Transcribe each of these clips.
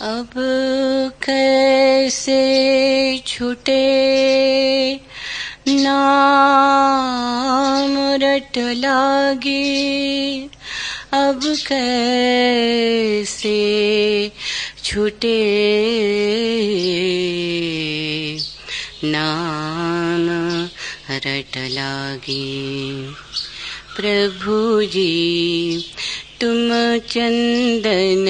अब कैसे छूटे नाम रट लागे, अब कैसे छूटे नाम रट लागे। प्रभु जी तुम चंदन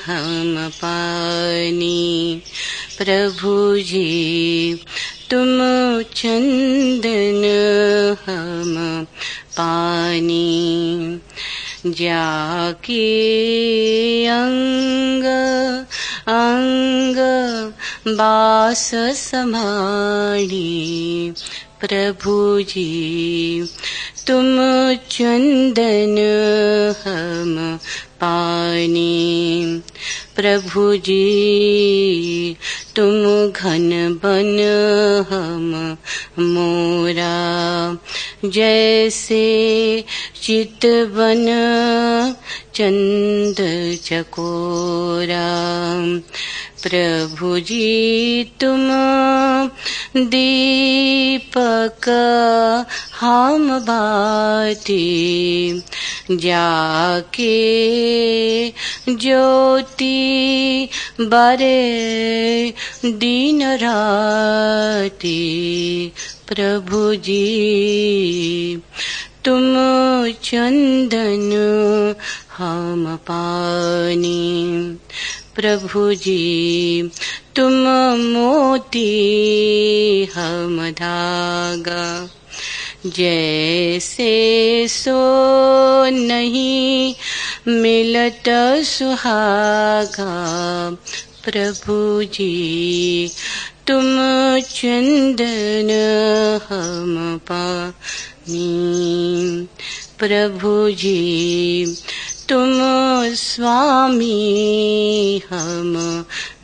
हम पानी, प्रभु जी तुम चंदन हम पानी। जाके अंग अंग बास समाड़ी, प्रभु जी तुम चंदन हम पानी। प्रभु जी तुम घन बन हम मोरा, जैसे चितवन चंद चकोरा। प्रभु जी तुम दीपक हम बाती, जाके ज्योति बरे दिन राती। प्रभु जी तुम चंदन हम पानी, प्रभु जी तुम मोती हम धागा। जैसे सो नहीं मिलत सुहागा, प्रभु जी तुम चंदन हम पानी। प्रभु जी तुम स्वामी हम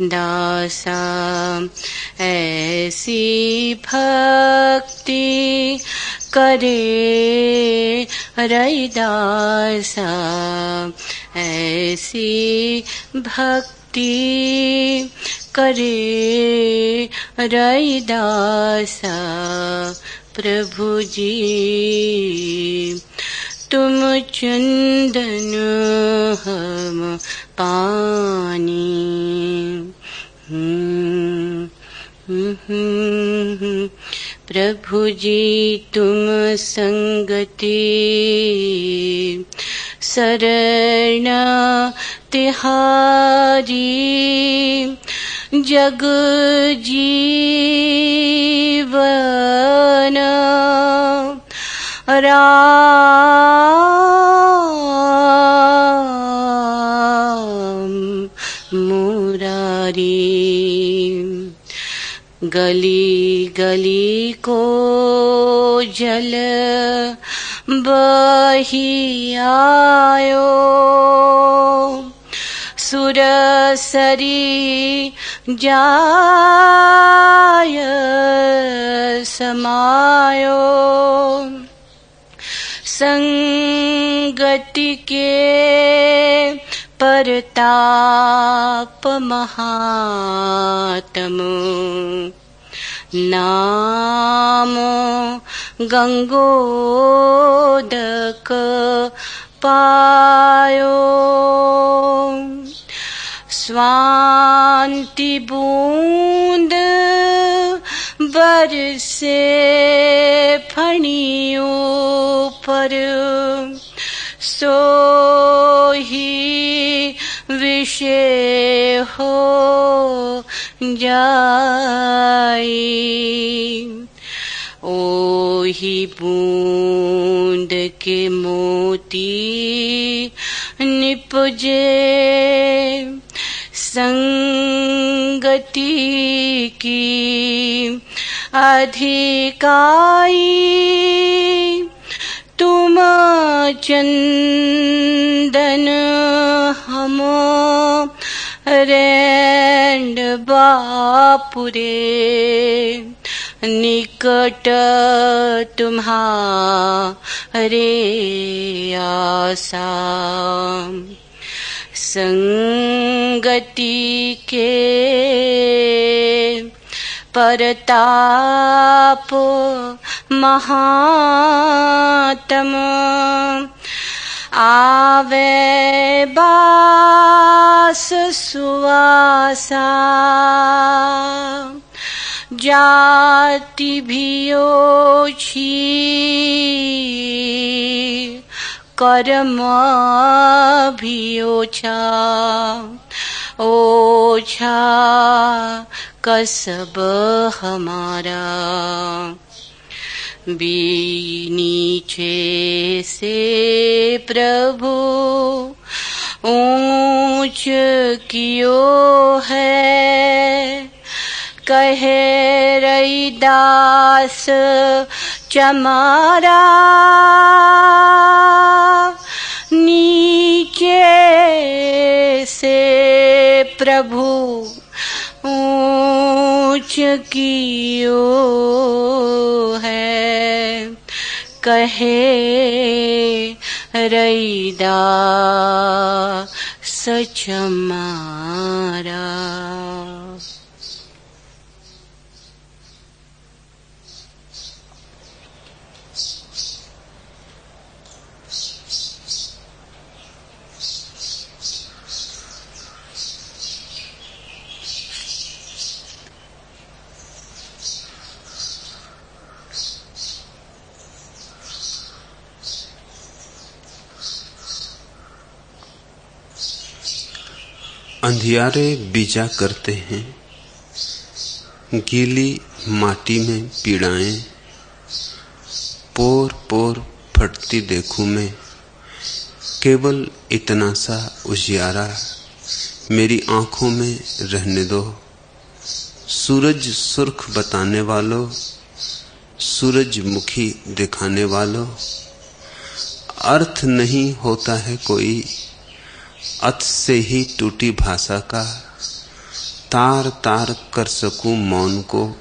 दासा, ऐसी भक्ति करे रैदासा, ऐसी भक्ति करे रैदासा। प्रभु जी तुम चंदन हम पानी। प्रभु जी तुम संगति शरण तिहारी, जग जीवन राम मुरारी। गली गली को जल बही आयो, सुरसरी जाय समायो। संगति के परताप महात्म, नाम गंगोदक पायो। स्वांति बूंद बरसे फणियों पर, सोही विषय हो जाई। ओही बूंद के मोती निपजे, संगति की अधिकाई। तुम चंदन हम रेंड बापुरे, निकट तुम्हारे आसा। संगति के परताप महात्म आवे बास सुवासा जाति भी ओछी कर्म भी ओछा ओछा कसब हमारा भी नीचे से प्रभु ऊंच कियो है कहे रैदास चमारा नीचे से प्रभु ऊंच कियो है कहे रैदास चमारा। अंधियारे बीजा करते हैं, गीली माटी में पीड़ाएं, पोर पोर फटती देखूं मैं, केवल इतना सा उजियारा मेरी आंखों में रहने दो। सूरज सुर्ख बताने वालों, सूरजमुखी दिखाने वालों, अर्थ नहीं होता है कोई, अत से ही टूटी भाषा का, तार तार कर सकूं मौन को,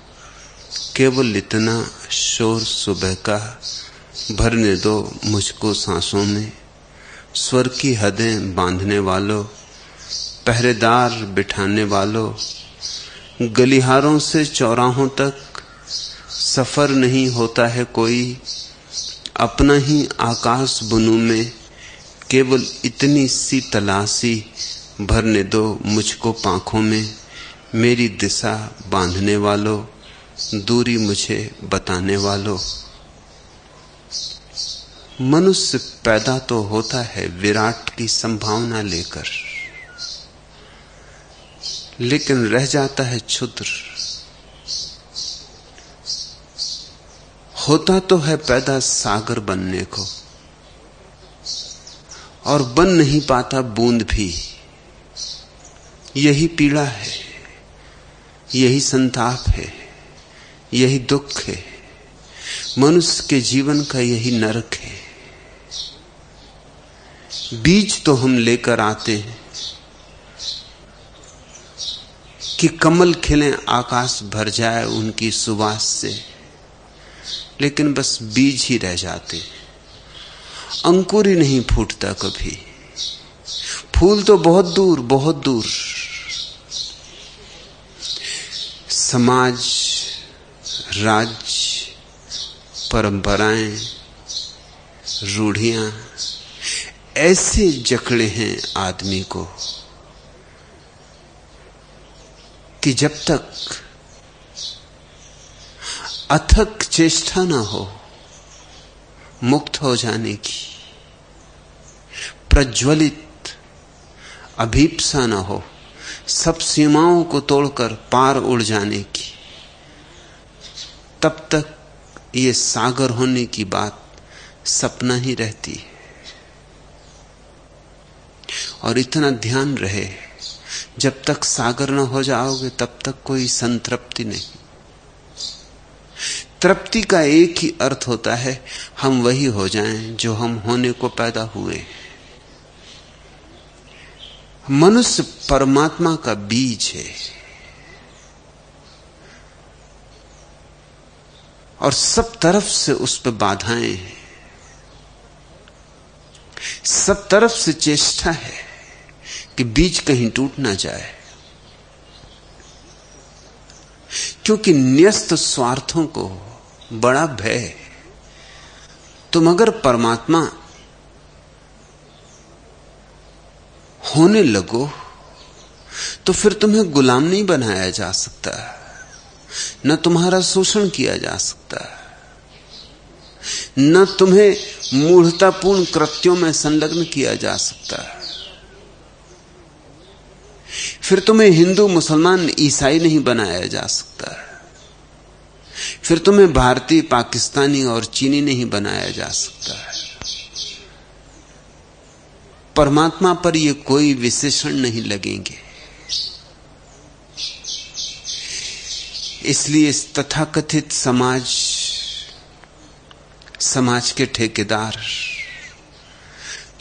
केवल इतना शोर सुबह का, भरने दो मुझको सांसों में। स्वर की हदें बांधने वालों, पहरेदार बिठाने वालों, गलिहारों से चौराहों तक सफर नहीं होता है कोई, अपना ही आकाश बुनूं में, केवल इतनी सी तलाशी, भरने दो मुझको पांखों में। मेरी दिशा बांधने वालों, दूरी मुझे बताने वालों। मनुष्य पैदा तो होता है विराट की संभावना लेकर, लेकिन रह जाता है क्षुद्र। होता तो है पैदा सागर बनने को, और बन नहीं पाता बूंद भी। यही पीड़ा है, यही संताप है, यही दुख है, मनुष्य के जीवन का यही नरक है। बीज तो हम लेकर आते हैं कि कमल खिले, आकाश भर जाए उनकी सुवास से, लेकिन बस बीज ही रह जाते हैं। अंकुर ही नहीं फूटता कभी, फूल तो बहुत दूर बहुत दूर। समाज, राज्य, परंपराएं, रूढ़ियां ऐसे जकड़े हैं आदमी को कि जब तक अथक चेष्टा न हो मुक्त हो जाने की, प्रज्वलित अभीप्सा न हो, सब सीमाओं को तोड़कर पार उड़ जाने की, तब तक ये सागर होने की बात सपना ही रहती है। और इतना ध्यान रहे, जब तक सागर न हो जाओगे तब तक कोई संतृप्ति नहीं। तृप्ति का एक ही अर्थ होता है, हम वही हो जाएं जो हम होने को पैदा हुए। मनुष्य परमात्मा का बीज है, और सब तरफ से उस पर बाधाएं हैं, सब तरफ से चेष्टा है कि बीज कहीं टूट ना जाए, क्योंकि न्यस्त स्वार्थों को बड़ा भय है। तुम अगर परमात्मा होने लगो तो फिर तुम्हें गुलाम नहीं बनाया जा सकता, न तुम्हारा शोषण किया जा सकता, न तुम्हें मूढ़तापूर्ण कृत्यों में संलग्न किया जा सकता। फिर तुम्हें हिंदू, मुसलमान, ईसाई नहीं बनाया जा सकता। फिर तुम्हें भारतीय, पाकिस्तानी और चीनी नहीं बनाया जा सकता। परमात्मा पर ये कोई विशेषण नहीं लगेंगे। इसलिए इस तथाकथित समाज के ठेकेदार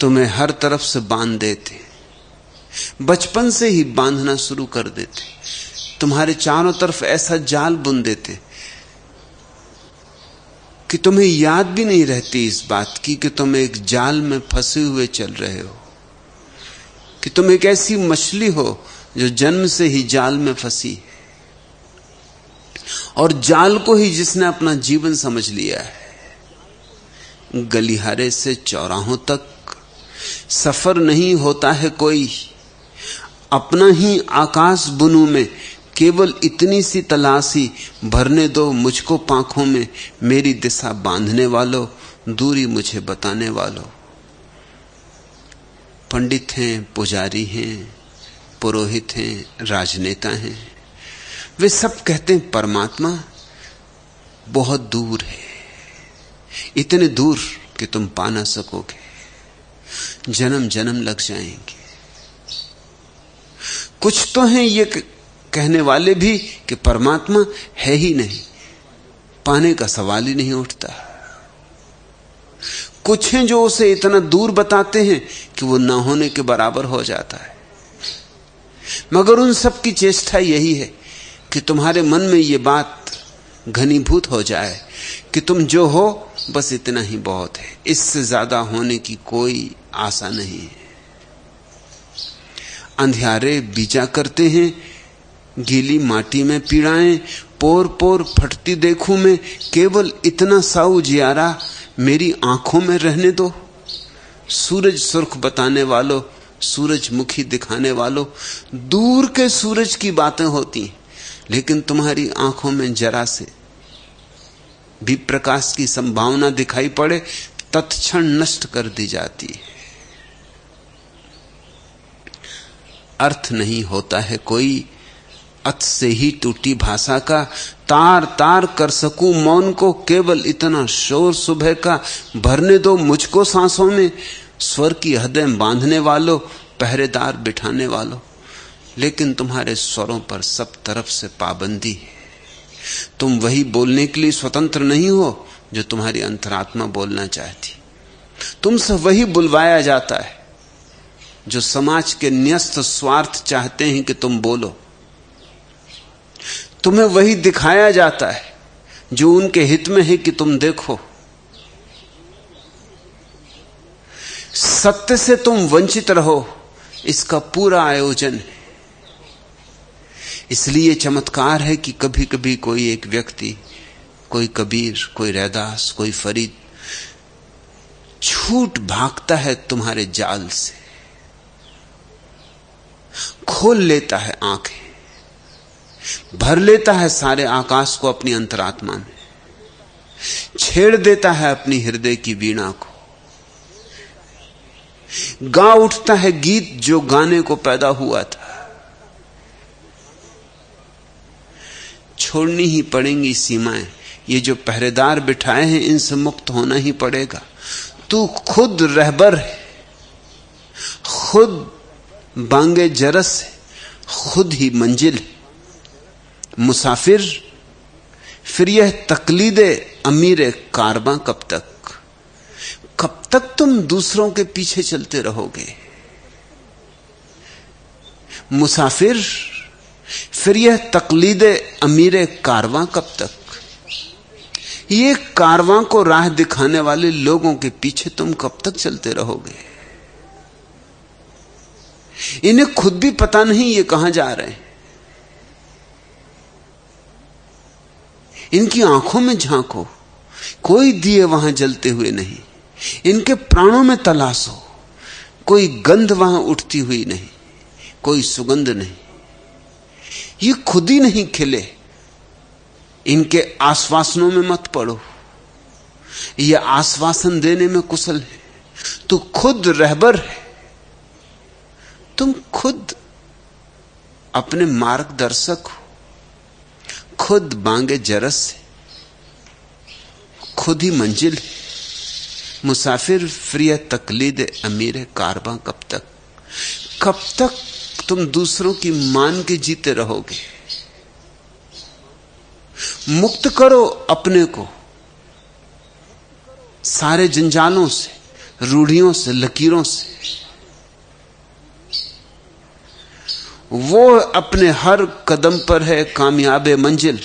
तुम्हें हर तरफ से बांध देते, बचपन से ही बांधना शुरू कर देते, तुम्हारे चारों तरफ ऐसा जाल बुन देते कि तुम्हें याद भी नहीं रहती इस बात की कि तुम एक जाल में फंसे हुए चल रहे हो, कि तुम एक ऐसी मछली हो जो जन्म से ही जाल में फंसी है, और जाल को ही जिसने अपना जीवन समझ लिया है। गलिहारे से चौराहों तक सफर नहीं होता है कोई, अपना ही आकाश बुनूं में केवल इतनी सी तलाशी, भरने दो मुझको पांखों में, मेरी दिशा बांधने वालों, दूरी मुझे बताने वालों। पंडित हैं, पुजारी हैं, पुरोहित हैं, राजनेता हैं, वे सब कहते हैं परमात्मा बहुत दूर है, इतने दूर कि तुम पा ना सकोगे, जन्म जन्म लग जाएंगे। कुछ तो हैं ये कहने वाले भी कि परमात्मा है ही नहीं, पाने का सवाल ही नहीं उठता। कुछ हैं जो उसे इतना दूर बताते हैं कि वो ना होने के बराबर हो जाता है। मगर उन सब की चेष्टा यही है कि तुम्हारे मन में ये बात घनीभूत हो जाए कि तुम जो हो बस इतना ही बहुत है, इससे ज्यादा होने की कोई आशा नहीं है। अंधियारे बीजा करते हैं, गीली माटी में पीड़ाएं पोर पोर फटती देखूं मैं, केवल इतना सा उजियारा मेरी आंखों में रहने दो। सूरज सुर्ख बताने वालों, सूरजमुखी दिखाने वालों, दूर के सूरज की बातें होती हैं, लेकिन तुम्हारी आंखों में जरा से भी प्रकाश की संभावना दिखाई पड़े तत्क्षण नष्ट कर दी जाती है। अर्थ नहीं होता है कोई अत से ही टूटी भाषा का, तार तार कर सकूं मौन को, केवल इतना शोर सुबह का, भरने दो मुझको सांसों में, स्वर की हदें बांधने वालों, पहरेदार बिठाने वालों। लेकिन तुम्हारे स्वरों पर सब तरफ से पाबंदी है। तुम वही बोलने के लिए स्वतंत्र नहीं हो जो तुम्हारी अंतरात्मा बोलना चाहती, तुमसे वही बुलवाया जाता है जो समाज के न्यस्त स्वार्थ चाहते हैं कि तुम बोलो। तुम्हें वही दिखाया जाता है जो उनके हित में है कि तुम देखो। सत्य से तुम वंचित रहो, इसका पूरा आयोजन है। इसलिए चमत्कार है कि कभी कभी कोई एक व्यक्ति, कोई कबीर, कोई रैदास, कोई फरीद छूट भागता है तुम्हारे जाल से, खोल लेता है आंखें, भर लेता है सारे आकाश को अपनी अंतरात्मा में, छेड़ देता है अपनी हृदय की वीणा को, गा उठता है गीत जो गाने को पैदा हुआ था। छोड़नी ही पड़ेंगी सीमाएं, ये जो पहरेदार बिठाए हैं इनसे मुक्त होना ही पड़ेगा। तू खुद रहबर है, खुद बांगे जरस है, खुद ही मंजिल है, मुसाफिर। फिर यह तकलीदे अमीर कारवां कब तक? कब तक तुम दूसरों के पीछे चलते रहोगे? मुसाफिर। फिर यह तकलीदे अमीर कारवां कब तक? ये कारवां को राह दिखाने वाले लोगों के पीछे तुम कब तक चलते रहोगे? इन्हें खुद भी पता नहीं ये कहां जा रहे हैं। इनकी आंखों में झांको, कोई दिए वहां जलते हुए नहीं। इनके प्राणों में तलाशो, कोई गंध वहां उठती हुई नहीं, कोई सुगंध नहीं। ये खुद ही नहीं खिले। इनके आश्वासनों में मत पड़ो। ये आश्वासन देने में कुशल है। तू खुद रहबर है। तुम खुद अपने मार्गदर्शक हो, खुद बांगे जरस है, खुद ही मंजिल है। मुसाफिर फ्रिय तकलीद अमीर कारवां कब तक तुम दूसरों की मान के जीते रहोगे? मुक्त करो अपने को सारे जंजालों से, रूढ़ियों से, लकीरों से। वो अपने हर कदम पर है कामयाबे मंजिल,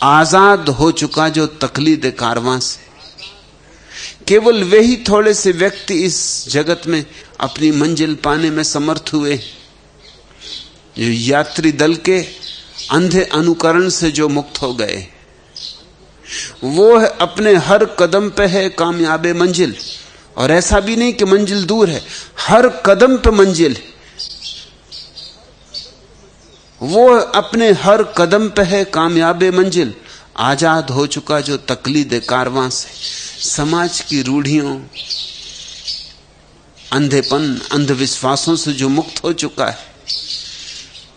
आजाद हो चुका जो तकलीद कारवां से। केवल वे ही थोड़े से व्यक्ति इस जगत में अपनी मंजिल पाने में समर्थ हुए, जो यात्री दल के अंधे अनुकरण से जो मुक्त हो गए। वो है अपने हर कदम पे है कामयाबे मंजिल। और ऐसा भी नहीं कि मंजिल दूर है, हर कदम पे मंजिल है। वो अपने हर कदम पे है कामयाबे मंजिल, आजाद हो चुका जो तकलीद कारवां से। समाज की रूढ़ियों, अंधेपन, अंधविश्वासों से जो मुक्त हो चुका है,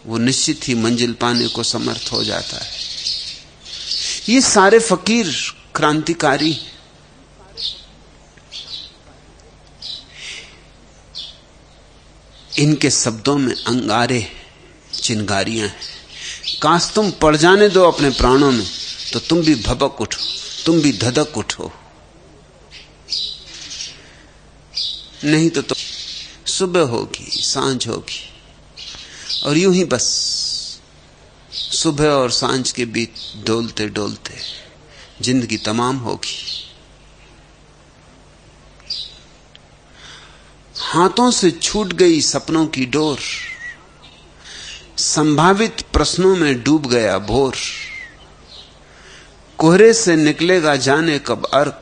वो निश्चित ही मंजिल पाने को समर्थ हो जाता है। ये सारे फकीर क्रांतिकारी, इनके शब्दों में अंगारे, चिंगारियां हैं। काश तुम पड़ जाने दो अपने प्राणों में, तो तुम भी भबक उठो, तुम भी धधक उठो। नहीं तो सुबह होगी, सांझ होगी, और यूं ही बस सुबह और सांझ के बीच डोलते डोलते जिंदगी तमाम होगी। हाथों से छूट गई सपनों की डोर, संभावित प्रश्नों में डूब गया भोर। कोहरे से निकलेगा जाने कब अर्क,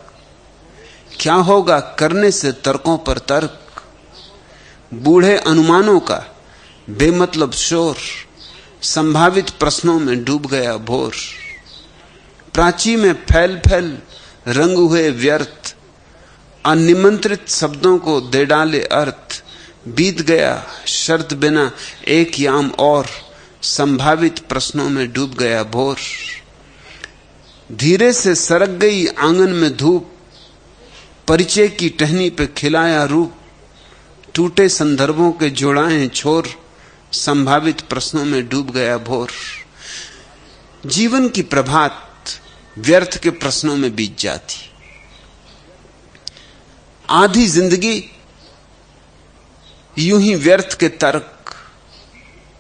क्या होगा करने से तर्कों पर तर्क। बूढ़े अनुमानों का बेमतलब शोर, संभावित प्रश्नों में डूब गया भोर। प्राची में फैल फैल रंग हुए व्यर्थ, अनिमंत्रित शब्दों को दे डाले अर्थ। बीत गया शर्त बिना एक याम और, संभावित प्रश्नों में डूब गया भोर। धीरे से सरक गई आंगन में धूप, परिचय की टहनी पे खिलाया रूप। टूटे संदर्भों के जोड़ाए छोर, संभावित प्रश्नों में डूब गया भोर। जीवन की प्रभात व्यर्थ के प्रश्नों में बीत जाती। आधी जिंदगी यूं ही व्यर्थ के तर्क,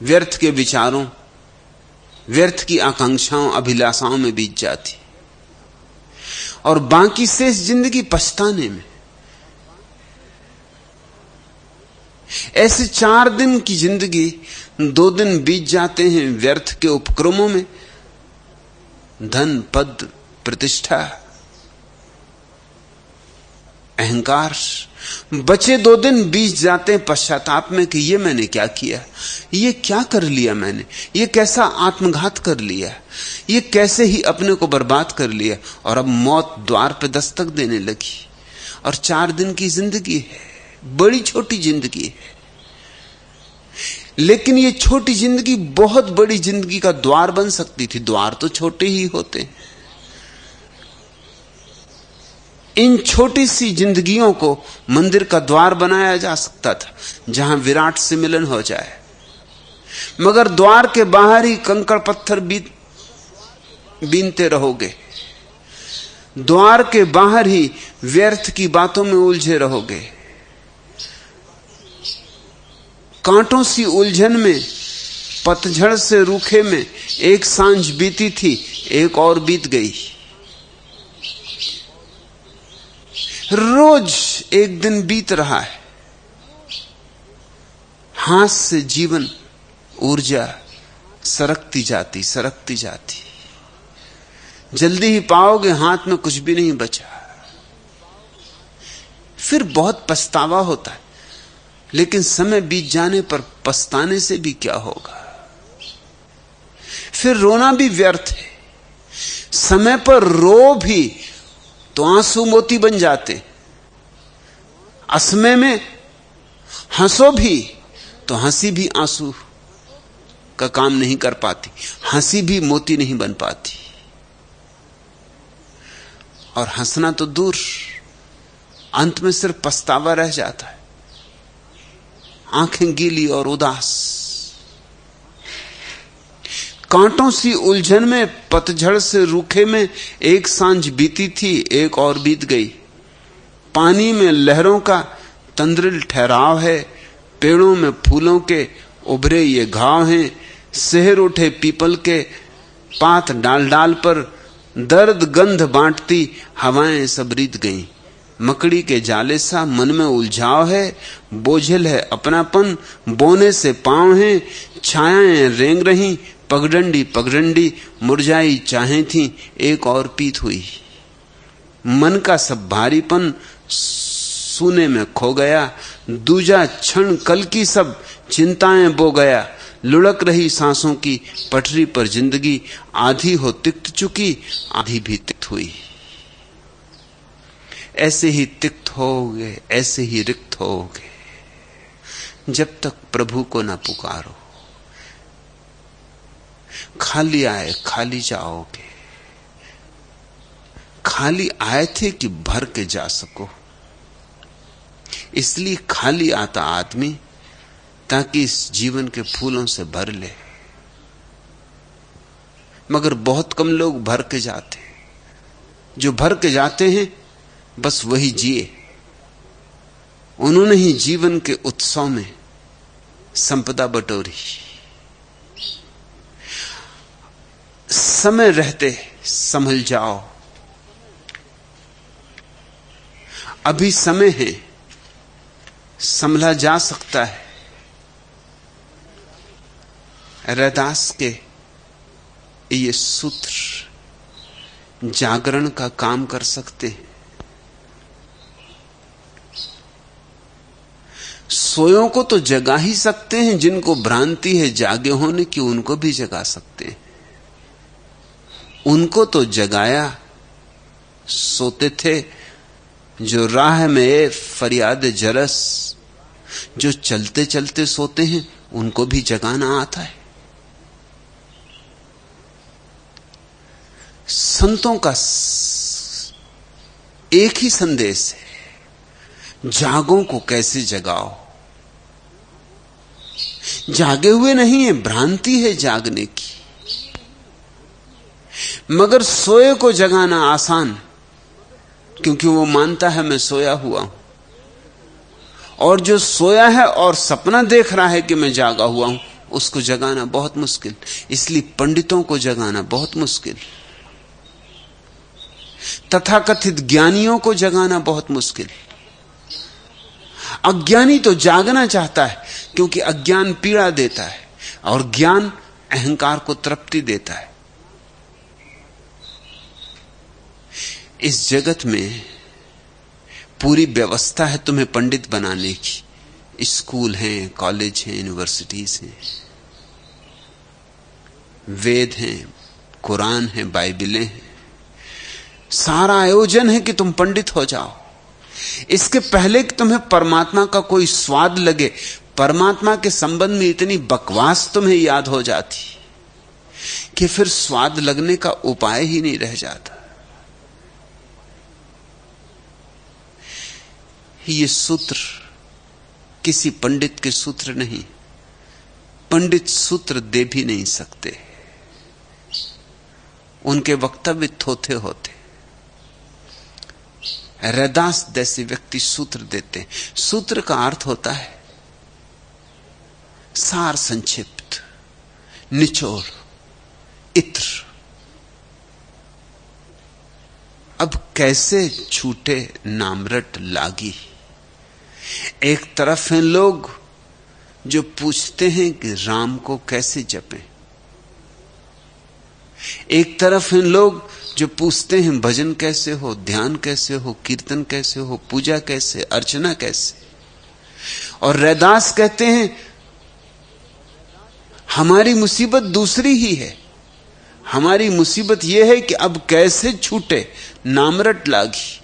व्यर्थ के विचारों, व्यर्थ की आकांक्षाओं, अभिलाषाओं में बीत जाती। और बाकी शेष जिंदगी पछताने में। ऐसे 4 दिन की जिंदगी 2 दिन बीत जाते हैं व्यर्थ के उपक्रमों में, धन, पद, प्रतिष्ठा, अहंकार। बचे 2 दिन बीत जाते हैं पश्चाताप में कि ये मैंने क्या किया, ये क्या कर लिया मैंने, ये कैसा आत्मघात कर लिया, ये कैसे ही अपने को बर्बाद कर लिया। और अब मौत द्वार पे दस्तक देने लगी। और 4 दिन की जिंदगी है, बड़ी छोटी जिंदगी है, लेकिन ये छोटी जिंदगी बहुत बड़ी जिंदगी का द्वार बन सकती थी। द्वार तो छोटे ही होते। इन छोटी सी जिंदगियों को मंदिर का द्वार बनाया जा सकता था, जहां विराट से मिलन हो जाए। मगर द्वार के बाहर ही कंकड़ पत्थर बीनते रहोगे, द्वार के बाहर ही व्यर्थ की बातों में उलझे रहोगे। कांटों सी उलझन में, पतझड़ से रूखे में एक सांझ बीती थी, एक और बीत गई। रोज एक दिन बीत रहा है, हाथ से जीवन ऊर्जा सरकती जाती सरकती जाती। जल्दी ही पाओगे हाथ में कुछ भी नहीं बचा। फिर बहुत पछतावा होता है, लेकिन समय बीत जाने पर पछताने से भी क्या होगा। फिर रोना भी व्यर्थ है। समय पर रो भी तो आंसू मोती बन जाते, असमय में हंसो भी तो हंसी भी आंसू का काम नहीं कर पाती, हंसी भी मोती नहीं बन पाती। और हंसना तो दूर, अंत में सिर्फ पछतावा रह जाता है, आंखें गीली और उदास। कांटों सी उलझन में, पतझड़ से रूखे में एक सांझ बीती थी, एक और बीत गई। पानी में लहरों का तंद्रिल ठहराव है, पेड़ों में फूलों के उभरे ये घाव हैं। शहर उठे पीपल के पात डाल डाल पर, दर्द गंध बांटती हवाएं सब रीत गईं। मकड़ी के जाले सा मन में उलझाव है, बोझिल है अपनापन, बोने से पांव हैं। छायाएं रेंग रही, पगडंडी पगडंडी मुरझाई चाहें थी, एक और पीत हुई। मन का सब भारीपन सूने में खो गया, दूजा क्षण कल की सब चिंताएं बो गया। लुढ़क रही सांसों की पटरी पर जिंदगी, आधी हो तिक्त चुकी, आधी भी तिक्त हुई। ऐसे ही तिक्त होगे, ऐसे ही रिक्त होगे, जब तक प्रभु को ना पुकारो। खाली आए खाली जाओगे। खाली आए थे कि भर के जा सको, इसलिए खाली आता आदमी ताकि इस जीवन के फूलों से भर ले। मगर बहुत कम लोग भर के जाते। जो भर के जाते हैं बस वही जिए। उन्होंने ही जीवन के उत्सव में संपदा बटोरी। समय रहते संभल जाओ, अभी समय है, संभला जा सकता है। रैदास के ये सूत्र जागरण का काम कर सकते हैं। सोयों को तो जगा ही सकते हैं, जिनको भ्रांति है जागे होने की उनको भी जगा सकते हैं। उनको तो जगाया सोते थे जो राह में फरियाद जरस, जो चलते चलते सोते हैं उनको भी जगाना आता है। संतों का एक ही संदेश है, जागों को कैसे जगाओ। जागे हुए नहीं है, भ्रांति है जागने की। मगर सोए को जगाना आसान, क्योंकि वो मानता है मैं सोया हुआ हूं। और जो सोया है और सपना देख रहा है कि मैं जागा हुआ हूं, उसको जगाना बहुत मुश्किल। इसलिए पंडितों को जगाना बहुत मुश्किल, तथाकथित ज्ञानियों को जगाना बहुत मुश्किल। अज्ञानी तो जागना चाहता है, क्योंकि अज्ञान पीड़ा देता है और ज्ञान अहंकार को तृप्ति देता है। इस जगत में पूरी व्यवस्था है तुम्हें पंडित बनाने की। स्कूल हैं, कॉलेज हैं, यूनिवर्सिटीज हैं, वेद हैं, कुरान है, बाइबलें हैं। सारा आयोजन है कि तुम पंडित हो जाओ। इसके पहले कि तुम्हें परमात्मा का कोई स्वाद लगे, परमात्मा के संबंध में इतनी बकवास तुम्हें याद हो जाती कि फिर स्वाद लगने का उपाय ही नहीं रह जाता। ये सूत्र किसी पंडित के सूत्र नहीं, पंडित सूत्र दे भी नहीं सकते, उनके वक्तव्य थोथे होते। रैदास जैसे व्यक्ति सूत्र देते। सूत्र का अर्थ होता है सार, संक्षिप्त, निचोड़, इत्र। अब कैसे छूटे नामरट लागी। एक तरफ हैं लोग जो पूछते हैं कि राम को कैसे जपें। एक तरफ हैं लोग जो पूछते हैं भजन कैसे हो, ध्यान कैसे हो, कीर्तन कैसे हो, पूजा कैसे, अर्चना कैसे। और रैदास कहते हैं हमारी मुसीबत दूसरी ही है। हमारी मुसीबत यह है कि अब कैसे छूटे, नामरट लागी,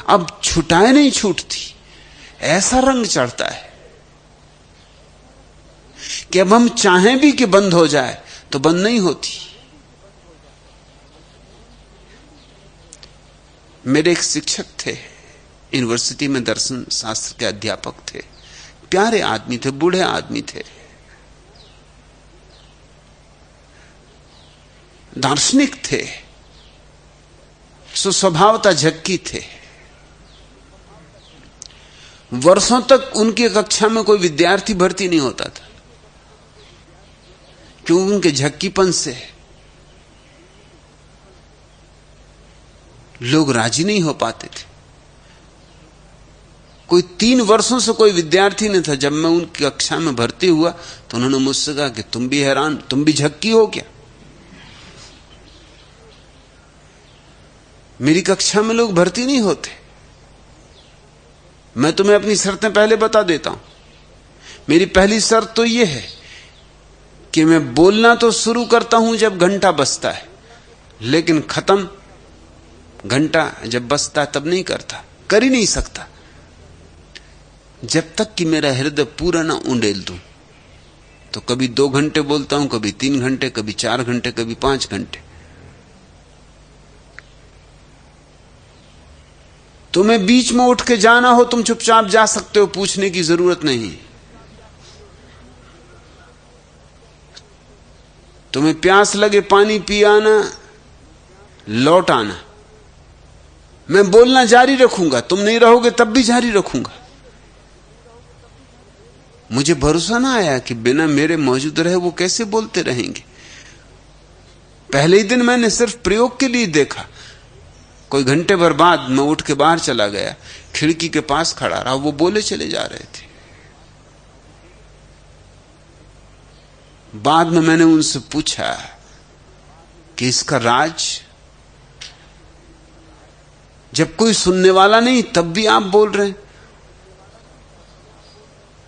अब छुटाए नहीं छूटती। ऐसा रंग चढ़ता है कि अब हम चाहें भी कि बंद हो जाए तो बंद नहीं होती। मेरे एक शिक्षक थे, यूनिवर्सिटी में दर्शन शास्त्र के अध्यापक थे, प्यारे आदमी थे, बूढ़े आदमी थे, दार्शनिक थे, स्वभावतः झक्की थे। वर्षों तक उनकी कक्षा में कोई विद्यार्थी भर्ती नहीं होता था, क्योंकि उनके झक्कीपन से लोग राजी नहीं हो पाते थे। कोई 3 वर्षों से कोई विद्यार्थी नहीं था। जब मैं उनकी कक्षा में भर्ती हुआ तो उन्होंने मुझसे कहा कि तुम भी हैरान, तुम भी झक्की हो क्या? मेरी कक्षा में लोग भर्ती नहीं होते। मैं तुम्हें अपनी शर्तें पहले बता देता हूं। मेरी पहली शर्त तो यह है कि मैं बोलना तो शुरू करता हूं जब घंटा बजता है, लेकिन खत्म घंटा जब बजता है तब नहीं करता, कर ही नहीं सकता जब तक कि मेरा हृदय पूरा ना उंडेल दूं। तो कभी 2 घंटे बोलता हूं, कभी 3 घंटे, कभी 4 घंटे, कभी 5 घंटे। तुम्हें बीच में उठ के जाना हो, तुम चुपचाप जा सकते हो, पूछने की जरूरत नहीं। तुम्हें प्यास लगे, पानी पी आना, लौट आना। मैं बोलना जारी रखूंगा, तुम नहीं रहोगे तब भी जारी रखूंगा। मुझे भरोसा ना आया कि बिना मेरे मौजूद रहे वो कैसे बोलते रहेंगे। पहले ही दिन मैंने सिर्फ प्रयोग के लिए देखा। कोई घंटे भर बाद मैं उठ के बाहर चला गया, खिड़की के पास खड़ा रहा, वो बोले चले जा रहे थे। बाद में मैंने उनसे पूछा कि इसका राज, जब कोई सुनने वाला नहीं तब भी आप बोल रहे हैं।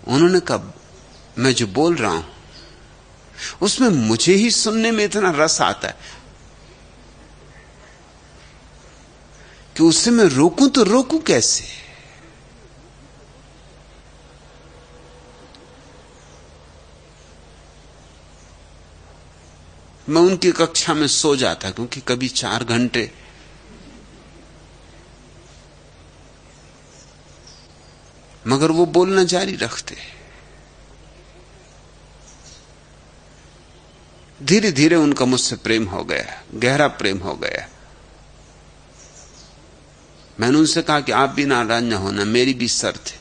उन्होंने कहा मैं जो बोल रहा हूं उसमें मुझे ही सुनने में इतना रस आता है कि उससे मैं रोकूं तो रोकूं कैसे। मैं उनकी कक्षा में सो जाता, क्योंकि कभी 4 घंटे मगर वो बोलना जारी रखते। धीरे धीरे उनका मुझसे प्रेम हो गया, गहरा प्रेम हो गया। मैंने उनसे कहा कि आप भी नाराज न होना, मेरी भी शर्त है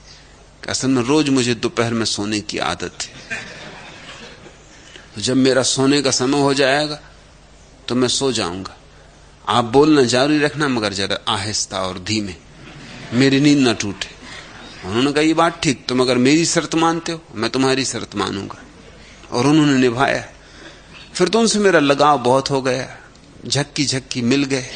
कि असल में रोज मुझे दोपहर में सोने की आदत है। तो जब मेरा सोने का समय हो जाएगा तो मैं सो जाऊंगा। आप बोलना जारी रखना, मगर जरा आहिस्ता और धीमे, मेरी नींद ना टूटे। उन्होंने कहा ये बात ठीक, तुम अगर मेरी शर्त मानते हो मैं तुम्हारी शर्त मानूंगा। और उन्होंने निभाया। फिर तो उनसे मेरा लगाव बहुत हो गया, झक्की झक्की मिल गए।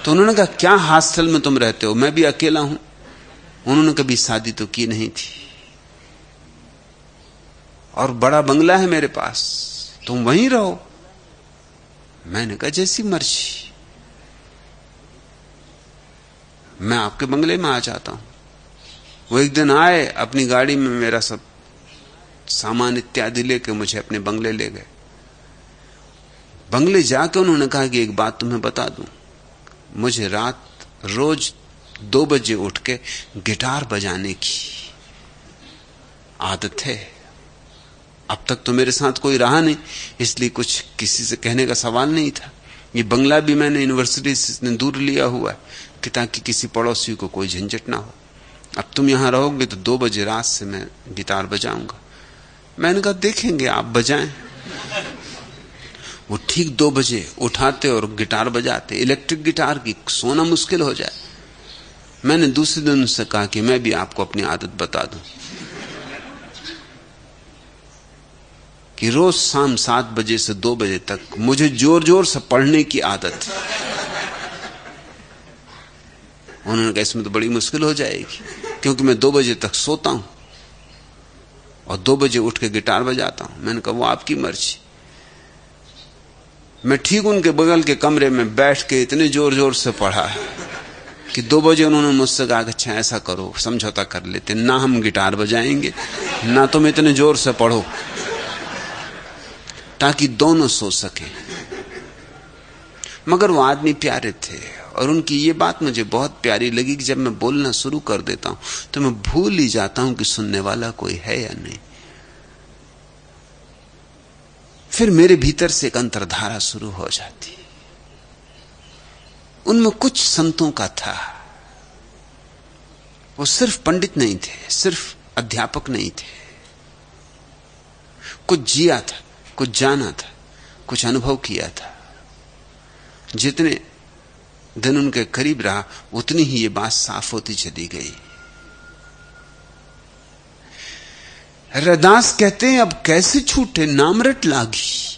तो उन्होंने कहा क्या हॉस्टल में तुम रहते हो? मैं भी अकेला हूं। उन्होंने कभी शादी तो की नहीं थी और बड़ा बंगला है मेरे पास, तुम वहीं रहो। मैंने कहा जैसी मर्जी, मैं आपके बंगले में आ जाता हूं। वो एक दिन आए, अपनी गाड़ी में मेरा सब सामान इत्यादि लेके मुझे अपने बंगले ले गए। बंगले जाके उन्होंने कहा कि एक बात तुम्हें बता दूं, मुझे रात रोज 2 बजे उठ के गिटार बजाने की आदत है। अब तक तो मेरे साथ कोई रहा नहीं, इसलिए कुछ किसी से कहने का सवाल नहीं था। ये बंगला भी मैंने यूनिवर्सिटी से इतने दूर लिया हुआ है कि ताकि किसी पड़ोसी को कोई झंझट ना हो। अब तुम यहां रहोगे तो 2 बजे रात से मैं गिटार बजाऊंगा। मैंने कहा देखेंगे, आप बजाएं। वो ठीक 2 बजे उठाते और गिटार बजाते, इलेक्ट्रिक गिटार की, सोना मुश्किल हो जाए। मैंने दूसरे दिन उससे कहा कि मैं भी आपको अपनी आदत बता दूं कि रोज शाम 7 बजे से 2 बजे तक मुझे जोर जोर से पढ़ने की आदत है। उन्होंने कहा इसमें तो बड़ी मुश्किल हो जाएगी, क्योंकि मैं 2 बजे तक सोता हूं और 2 बजे उठ के गिटार बजाता हूं। मैंने कहा वो आपकी मर्जी। मैं ठीक उनके बगल के कमरे में बैठ के इतने जोर जोर से पढ़ा कि 2 बजे उन्होंने मुझसे कहा कि अच्छा ऐसा करो, समझौता कर लेते, ना हम गिटार बजाएंगे ना तुम इतने जोर से पढ़ो, ताकि दोनों सो सके। मगर वो आदमी प्यारे थे और उनकी ये बात मुझे बहुत प्यारी लगी कि जब मैं बोलना शुरू कर देता हूं तो मैं भूल ही जाता हूं कि सुनने वाला कोई है या नहीं। फिर मेरे भीतर से एक अंतर्धारा शुरू हो जाती। उनमें कुछ संतों का था। वो सिर्फ पंडित नहीं थे, सिर्फ अध्यापक नहीं थे, कुछ जिया था, कुछ जाना था, कुछ अनुभव किया था। जितने दिन उनके करीब रहा उतनी ही ये बात साफ होती चली गई। रैदास कहते हैं अब कैसे छूटे नामरट लागी।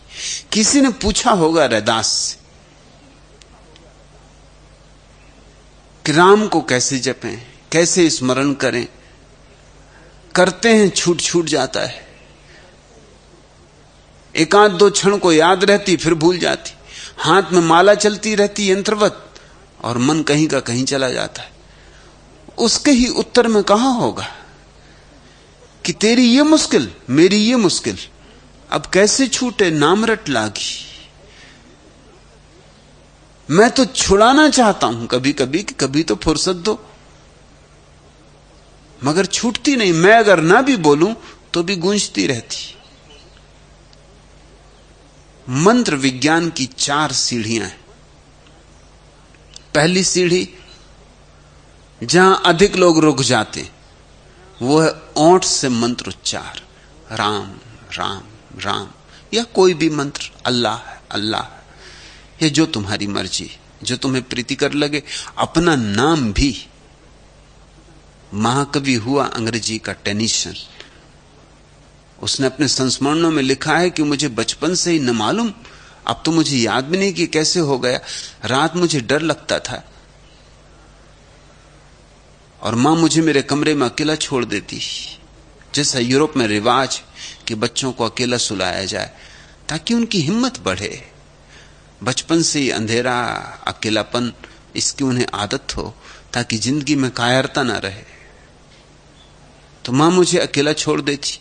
किसी ने पूछा होगा रैदास से कि राम को कैसे जपें, कैसे स्मरण करें। करते हैं छूट छूट जाता है, एक आध दो क्षण को याद रहती फिर भूल जाती। हाथ में माला चलती रहती यंत्रवत और मन कहीं का कहीं चला जाता है। उसके ही उत्तर में कहा होगा कि तेरी ये मुश्किल मेरी ये मुश्किल, अब कैसे छूटे नामरट लागी। मैं तो छुड़ाना चाहता हूं कभी कभी कि कभी तो फुर्सत दो, मगर छूटती नहीं। मैं अगर ना भी बोलूं तो भी गूंजती रहती। मंत्र विज्ञान की 4 सीढ़ियां हैं। पहली सीढ़ी जहां अधिक लोग रुक जाते वो है ओंठ से मंत्र उच्चार, राम राम राम, या कोई भी मंत्र, अल्लाह अल्लाह, या जो तुम्हारी मर्जी, जो तुम्हें प्रीतिकर लगे। अपना नाम भी। महाकवि हुआ अंग्रेजी का टेनिसन, उसने अपने संस्मरणों में लिखा है कि मुझे बचपन से ही न मालूम, अब तो मुझे याद भी नहीं कि कैसे हो गया। रात मुझे डर लगता था और मां मुझे मेरे कमरे में अकेला छोड़ देती, जैसा यूरोप में रिवाज कि बच्चों को अकेला सुलाया जाए ताकि उनकी हिम्मत बढ़े। बचपन से ही अंधेरा, अकेलापन, इसकी उन्हें आदत हो ताकि जिंदगी में कायरता ना रहे। तो मां मुझे अकेला छोड़ देती,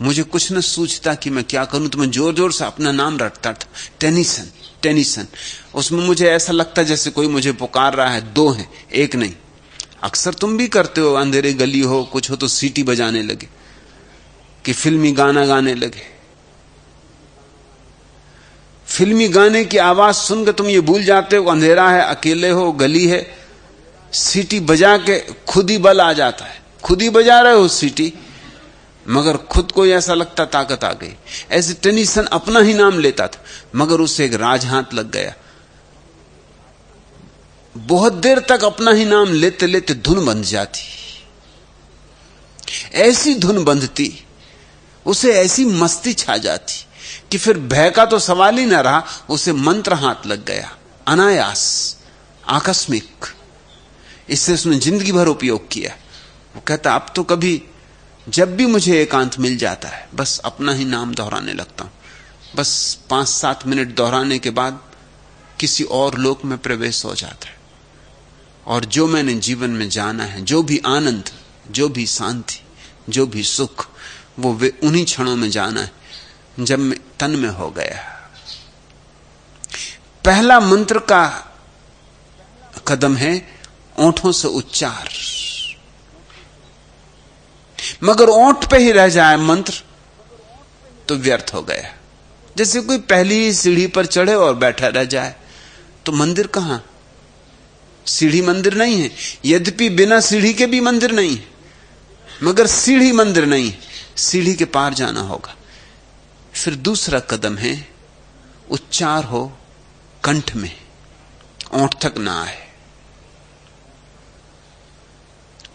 मुझे कुछ न सूझता कि मैं क्या करूं, तो मैं जोर जोर से अपना नाम रटता था, टेनिसन टेनिसन। उसमें मुझे ऐसा लगता जैसे कोई मुझे पुकार रहा है। 2 हैं, एक नहीं। अक्सर तुम भी करते हो, अंधेरे गली हो कुछ हो तो सीटी बजाने लगे कि फिल्मी गाना गाने लगे। फिल्मी गाने की आवाज सुनकर तुम ये भूल जाते हो अंधेरा है, अकेले हो, गली है। सीटी बजा के खुद ही बल आ जाता है। खुद ही बजा रहे हो सीटी, मगर खुद को ऐसा लगता ताकत आ गई। ऐसे टेनिसन अपना ही नाम लेता था, मगर उसे एक राजहात लग गया। बहुत देर तक अपना ही नाम लेते लेते धुन बंध जाती। ऐसी धुन बंधती, उसे ऐसी मस्ती छा जाती कि फिर भय का तो सवाल ही ना रहा, उसे मंत्र हाथ लग गया, अनायास, आकस्मिक। इससे उसने जिंदगी भर उपयोग किया। वो कहता अब तो कभी जब भी मुझे एकांत मिल जाता है बस अपना ही नाम दोहराने लगता हूं। बस 5-7 मिनट दोहराने के बाद किसी और लोक में प्रवेश हो जाता है। और जो मैंने जीवन में जाना है, जो भी आनंद, जो भी शांति, जो भी सुख, वो वे उन्हीं क्षणों में जाना है जब मैं तन में हो गया। पहला मंत्र का कदम है ओंठों से उच्चार। मगर ओंठ पे ही रह जाए मंत्र तो व्यर्थ हो गया। जैसे कोई पहली सीढ़ी पर चढ़े और बैठा रह जाए तो मंदिर कहां? सीढ़ी मंदिर नहीं है। यद्यपि बिना सीढ़ी के भी मंदिर नहीं है, मगर सीढ़ी मंदिर नहीं है। सीढ़ी के पार जाना होगा। फिर दूसरा कदम है उच्चार हो कंठ में, ओंठ तक ना आए।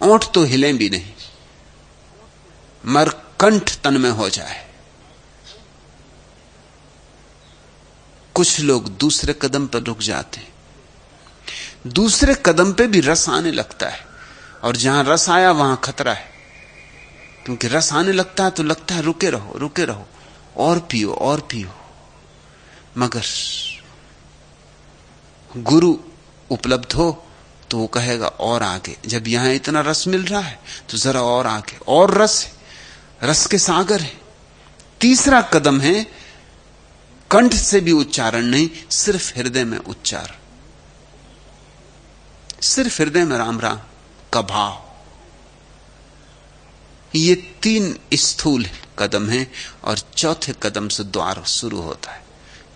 ओंठ तो हिले भी नहीं, मगर कंठ तन में हो जाए। कुछ लोग दूसरे कदम पर रुक जाते हैं, दूसरे कदम पे भी रस आने लगता है, और जहां रस आया वहां खतरा है, क्योंकि रस आने लगता है तो लगता है रुके रहो रुके रहो, और पियो और पियो। मगर गुरु उपलब्ध हो तो वो कहेगा और आगे, जब यहां इतना रस मिल रहा है तो जरा और आगे, और रस है, रस के सागर है। तीसरा कदम है कंठ से भी उच्चारण नहीं, सिर्फ हृदय में उच्चारण, सिर्फ हृदय में राम राम का भाव। ये 3 स्थूल कदम हैं, और चौथे कदम से द्वार शुरू होता है।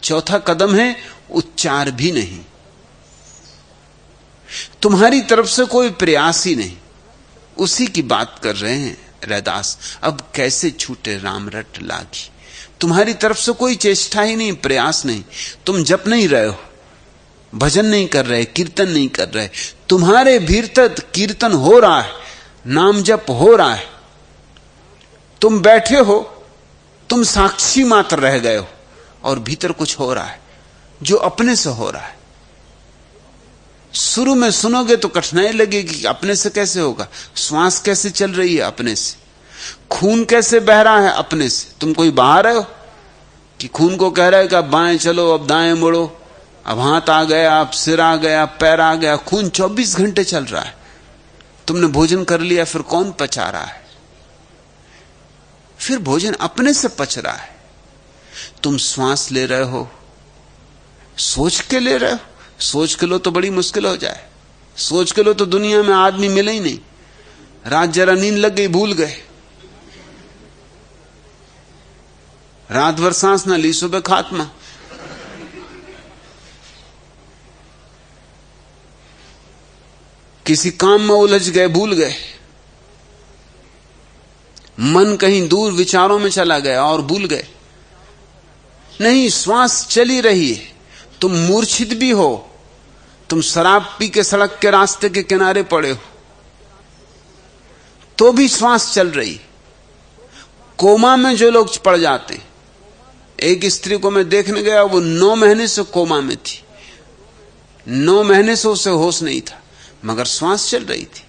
चौथा कदम है उच्चार भी नहीं, तुम्हारी तरफ से कोई प्रयास ही नहीं। उसी की बात कर रहे हैं रैदास। अब कैसे छूटे राम रट लागी, तुम्हारी तरफ से कोई चेष्टा ही नहीं, प्रयास नहीं। तुम जप नहीं रहे हो, भजन नहीं कर रहे, कीर्तन नहीं कर रहे, तुम्हारे भीतर कीर्तन हो रहा है, नाम जप हो रहा है। तुम बैठे हो, तुम साक्षी मात्र रह गए हो, और भीतर कुछ हो रहा है जो अपने से हो रहा है। शुरू में सुनोगे तो कठिनाई लगेगी, अपने से कैसे होगा, श्वास कैसे चल रही है अपने से, खून कैसे बह रहा है अपने से। तुम कोई बाहर रहे हो कि खून को कह रहा है कि अब बाएं चलो, अब दाएं मुड़ो, अब हाथ आ गया, अब सिर आ गया, पैर आ गया। खून 24 घंटे चल रहा है। तुमने भोजन कर लिया, फिर कौन पचा रहा है? फिर भोजन अपने से पच रहा है। तुम श्वास ले रहे हो, सोच के ले रहे हो। सोच के लो तो बड़ी मुश्किल हो जाए, सोच के लो तो दुनिया में आदमी मिले ही नहीं। रात जरा नींद लग गई, भूल गए, रात भर सांस ना ली, सुबह खात्मा। किसी काम में उलझ गए, भूल गए, मन कहीं दूर विचारों में चला गया और भूल गए। नहीं, श्वास चली रही है। तुम मूर्छित भी हो, तुम शराब पी के सड़क के रास्ते के किनारे पड़े हो, तो भी श्वास चल रही। कोमा में जो लोग पड़ जाते हैं, एक स्त्री को मैं देखने गया, वो 9 महीने से कोमा में थी, 9 महीने से उसे होश नहीं था, मगर श्वास चल रही थी।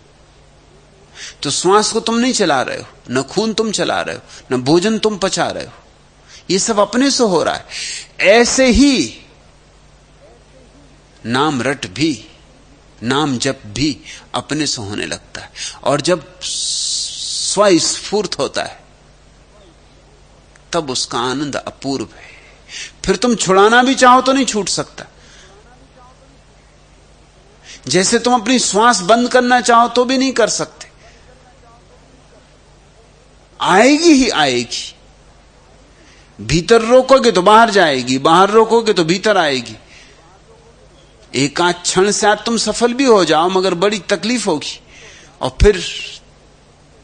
तो श्वास को तुम नहीं चला रहे हो, न खून तुम चला रहे हो, न भोजन तुम पचा रहे हो, ये सब अपने से हो रहा है। ऐसे ही नाम रट भी, नाम जप भी अपने से होने लगता है। और जब स्वस्फूर्त होता है तब उसका आनंद अपूर्व है। फिर तुम छुड़ाना भी चाहो तो नहीं छूट सकता। जैसे तुम अपनी श्वास बंद करना चाहो तो भी नहीं कर सकते, आएगी ही आएगी। भीतर रोकोगे तो बाहर जाएगी, बाहर रोकोगे तो भीतर आएगी। एक आध क्षण से आज तुम सफल भी हो जाओ, मगर बड़ी तकलीफ होगी, और फिर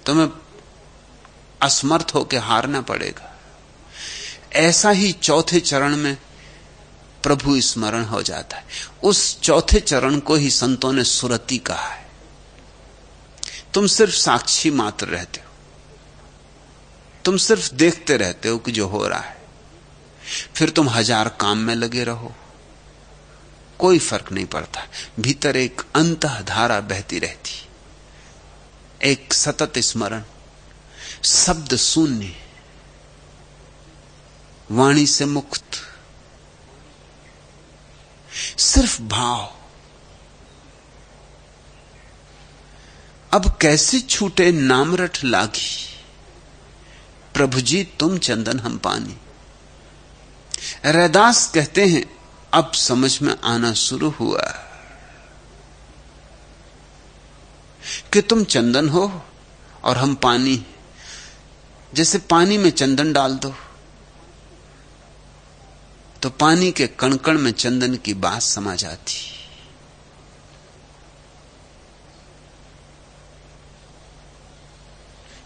तुम्हें असमर्थ होकर हारना पड़ेगा। ऐसा ही चौथे चरण में प्रभु स्मरण हो जाता है। उस चौथे चरण को ही संतों ने सुरति कहा है। तुम सिर्फ साक्षी मात्र रहते हो, तुम सिर्फ देखते रहते हो कि जो हो रहा है। फिर तुम 1000 काम में लगे रहो, कोई फर्क नहीं पड़ता। भीतर एक अंतः धारा बहती रहती, एक सतत स्मरण, शब्द शून्य, वाणी से मुक्त, सिर्फ भाव। अब कैसे छूटे नाम रट लागी, प्रभु जी तुम चंदन हम पानी। रैदास कहते हैं अब समझ में आना शुरू हुआ कि तुम चंदन हो और हम पानी। जैसे पानी में चंदन डाल दो तो पानी के कण-कण में चंदन की बात समा जाती।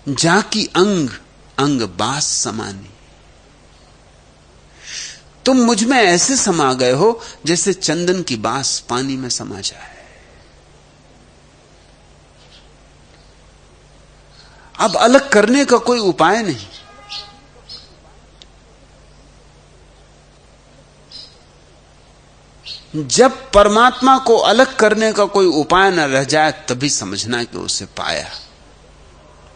जाकी अंग अंग बास समानी। तुम मुझ में ऐसे समा गए हो जैसे चंदन की बास पानी में समा जाए। अब अलग करने का कोई उपाय नहीं। जब परमात्मा को अलग करने का कोई उपाय न रह जाए तभी समझना कि उसे पाया।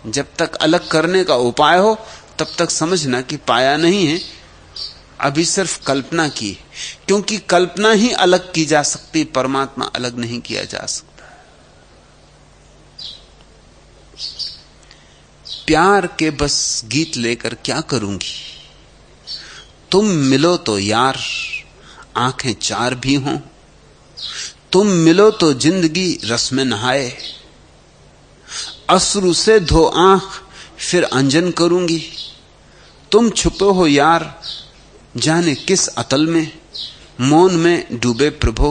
जब तक अलग करने का उपाय हो तब तक समझना कि पाया नहीं है, अभी सिर्फ कल्पना की। क्योंकि कल्पना ही अलग की जा सकती, परमात्मा अलग नहीं किया जा सकता। प्यार के बस गीत लेकर क्या करूंगी, तुम मिलो तो यार आंखें चार भी हों, तुम मिलो तो जिंदगी रस में नहाए, अश्रु से धो आंख फिर अंजन करूंगी, तुम छुपे हो यार जाने किस अतल में, मौन में डूबे प्रभो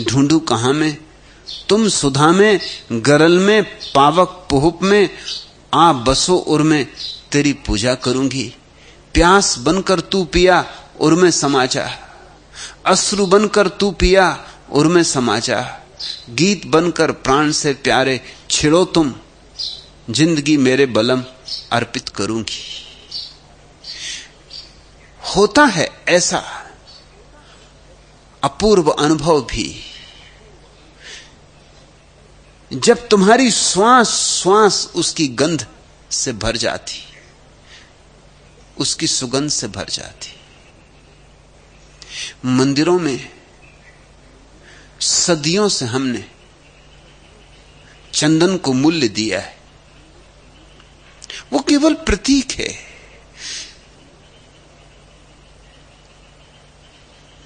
ढूंढू कहां में, तुम सुधा में गरल में पावक पुहुप में, आ बसो उर में तेरी पूजा करूंगी, प्यास बनकर तू पिया उर में समा जा, अश्रु बनकर तू पिया उर में समा जा, गीत बनकर प्राण से प्यारे छिड़ो तुम, जिंदगी मेरे बलम अर्पित करूंगी। होता है ऐसा अपूर्व अनुभव भी जब तुम्हारी श्वास श्वास उसकी गंध से भर जाती, उसकी सुगंध से भर जाती। मंदिरों में सदियों से हमने चंदन को मूल्य दिया है, वो केवल प्रतीक है।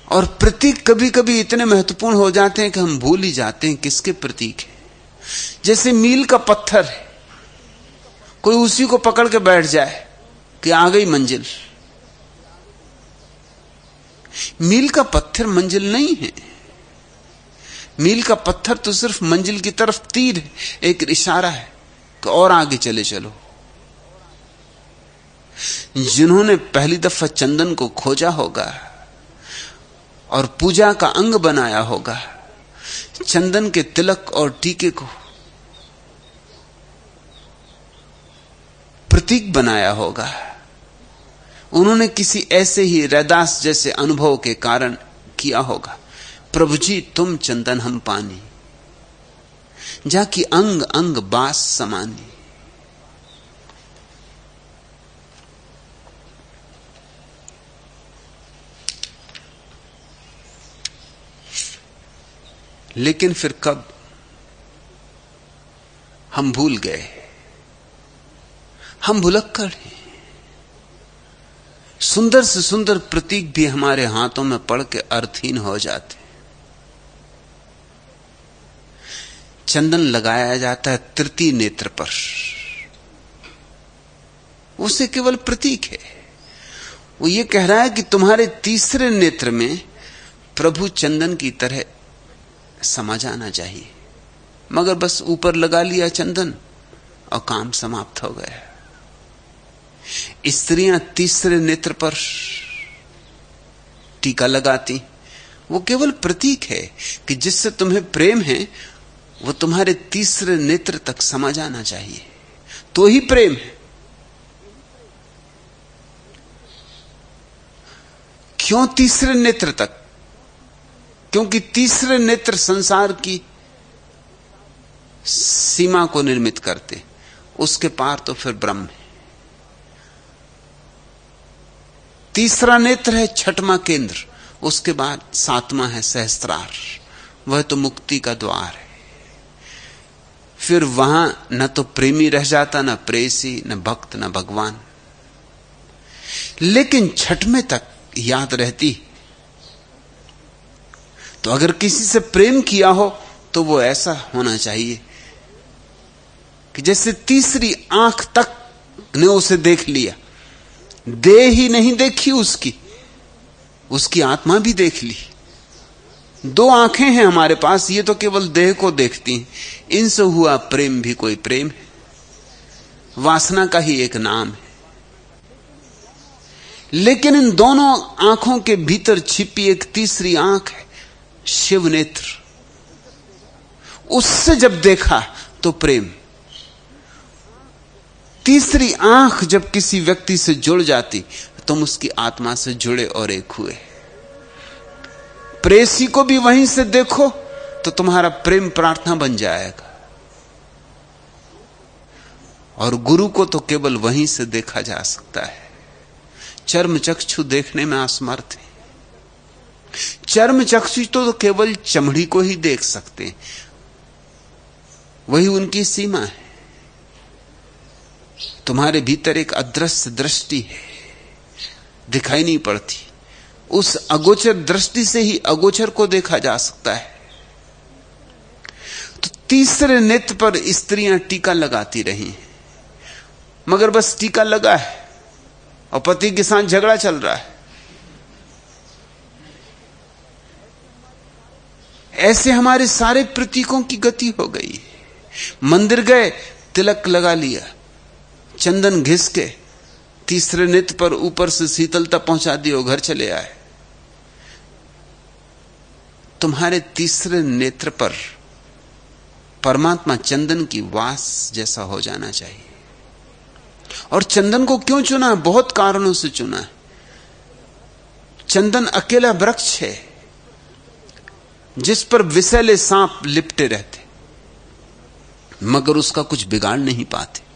और प्रतीक कभी कभी इतने महत्वपूर्ण हो जाते हैं कि हम भूल ही जाते हैं किसके प्रतीक है। जैसे मील का पत्थर है, कोई उसी को पकड़ के बैठ जाए कि आ गई मंजिल। मील का पत्थर मंजिल नहीं है, मील का पत्थर तो सिर्फ मंजिल की तरफ तीर है, एक इशारा है कि और आगे चले चलो। जिन्होंने पहली दफा चंदन को खोजा होगा और पूजा का अंग बनाया होगा, चंदन के तिलक और टीके को प्रतीक बनाया होगा, उन्होंने किसी ऐसे ही रैदास जैसे अनुभव के कारण किया होगा, प्रभु जी तुम चंदन हम पानी, जाकी अंग अंग बास समानी। लेकिन फिर कब हम भूल गए, हम भुलक्कड़ हैं। सुंदर से सुंदर प्रतीक भी हमारे हाथों में पड़ के अर्थहीन हो जाते। चंदन लगाया जाता है तृतीय नेत्र पर, उसे केवल प्रतीक है। वो ये कह रहा है कि तुम्हारे तीसरे नेत्र में प्रभु चंदन की तरह समा जाना चाहिए, मगर बस ऊपर लगा लिया चंदन और काम समाप्त हो गया। स्त्रियां तीसरे नेत्र पर टीका लगाती, वो केवल प्रतीक है कि जिससे तुम्हें प्रेम है वो तुम्हारे तीसरे नेत्र तक समा जाना चाहिए, तो ही प्रेम है। क्यों तीसरे नेत्र तक? क्योंकि तीसरे नेत्र संसार की सीमा को निर्मित करते, उसके पार तो फिर ब्रह्म है। तीसरा नेत्र है छठवां केंद्र, उसके बाद सातवां है सहस्त्रार, वह तो मुक्ति का द्वार है। फिर वहां न तो प्रेमी रह जाता, न प्रेसी, न भक्त, न भगवान। लेकिन छठवें तक याद रहती। तो अगर किसी से प्रेम किया हो तो वो ऐसा होना चाहिए कि जैसे तीसरी आंख तक ने उसे देख लिया, देह ही नहीं देखी उसकी आत्मा भी देख ली। दो आंखें हैं हमारे पास, ये तो केवल देह को देखती हैं। इनसे हुआ प्रेम भी कोई प्रेम है, वासना का ही एक नाम है। लेकिन इन दोनों आंखों के भीतर छिपी एक तीसरी आंख है, शिव नेत्र। उससे जब देखा तो प्रेम, तीसरी आंख जब किसी व्यक्ति से जुड़ जाती, तुम उसकी आत्मा से जुड़े और एक हुए। प्रेसी को भी वहीं से देखो तो तुम्हारा प्रेम प्रार्थना बन जाएगा, और गुरु को तो केवल वहीं से देखा जा सकता है। चर्म चक्षु देखने में असमर्थ है। चर्म चक्षु तो केवल चमड़ी को ही देख सकते हैं, वही उनकी सीमा है। तुम्हारे भीतर एक अदृश्य दृष्टि है, दिखाई नहीं पड़ती। उस अगोचर दृष्टि से ही अगोचर को देखा जा सकता है। तो तीसरे नेत्र पर स्त्रियां टीका लगाती रही, मगर बस टीका लगा है और पति के साथ झगड़ा चल रहा है। ऐसे हमारे सारे प्रतीकों की गति हो गई। मंदिर गए, तिलक लगा लिया, चंदन घिस के तीसरे नेत्र पर ऊपर से शीतलता पहुंचा दी और घर चले आए। तुम्हारे तीसरे नेत्र पर परमात्मा चंदन की वास जैसा हो जाना चाहिए। और चंदन को क्यों चुना? बहुत कारणों से चुना है। चंदन अकेला वृक्ष है जिस पर विषैले सांप लिपटे रहते, मगर उसका कुछ बिगाड़ नहीं पाते।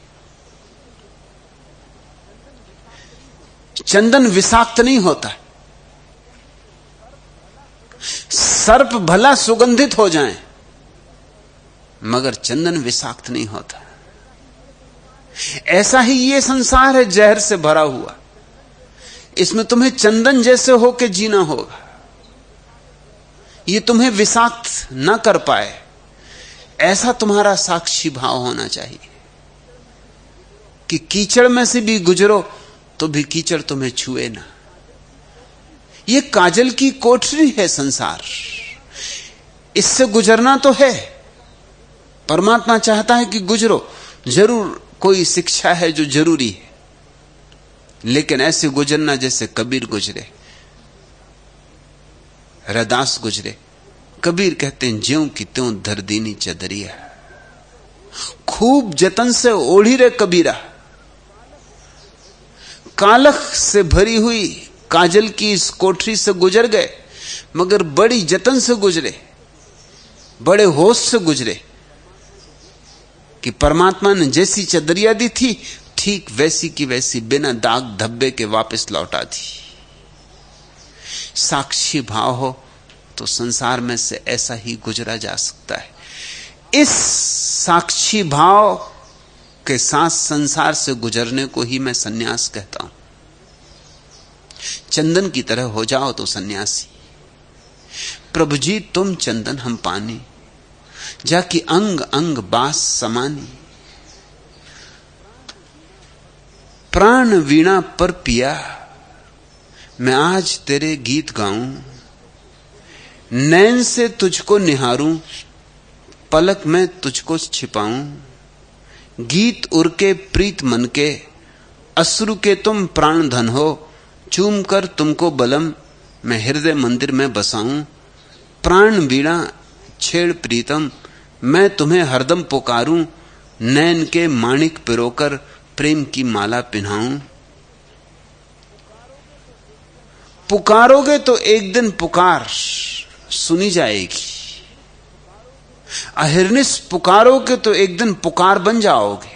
चंदन विषाक्त नहीं होता। सर्प भला सुगंधित हो जाएं, मगर चंदन विषाक्त नहीं होता। ऐसा ही ये संसार है, जहर से भरा हुआ। इसमें तुम्हें चंदन जैसे होकर जीना होगा। ये तुम्हें विषाक्त ना कर पाए, ऐसा तुम्हारा साक्षी भाव होना चाहिए कि कीचड़ में से भी गुजरो तो भी कीचड़ तुम्हें छुए ना। ये काजल की कोठरी है संसार, इससे गुजरना तो है। परमात्मा चाहता है कि गुजरो, जरूर कोई शिक्षा है जो जरूरी है, लेकिन ऐसे गुजरना जैसे कबीर गुजरे, रैदास गुजरे। कबीर कहते हैं, ज्यों की त्यों धर दीनी चदरिया, खूब जतन से ओढ़ी रे कबीरा। कालख से भरी हुई काजल की इस कोठरी से गुजर गए, मगर बड़ी जतन से गुजरे, बड़े होश से गुजरे कि परमात्मा ने जैसी चदरिया दी थी, ठीक वैसी की वैसी बिना दाग धब्बे के वापस लौटा दी। साक्षी भाव हो तो संसार में से ऐसा ही गुजरा जा सकता है। इस साक्षी भाव के साथ संसार से गुजरने को ही मैं सन्यास कहता हूं। चंदन की तरह हो जाओ तो सन्यासी। प्रभु जी तुम चंदन हम पानी, जाकि अंग अंग बास समानी। प्राण वीणा पर पिया, मैं आज तेरे गीत गाऊं। नैन से तुझको निहारूं, पलक में तुझको छिपाऊं। गीत उर के प्रीत मन के, अश्रु के तुम प्राण धन हो। चूम कर तुमको बलम, मैं हृदय मंदिर में बसाऊं। प्राण वीणा छेड़ प्रीतम, मैं तुम्हें हरदम पुकारूं। नैन के माणिक पिरोकर, प्रेम की माला पिन्हाऊं। पुकारोगे तो एक दिन पुकार सुनी जाएगी। अहिर्निश पुकारोगे तो एक दिन पुकार बन जाओगे।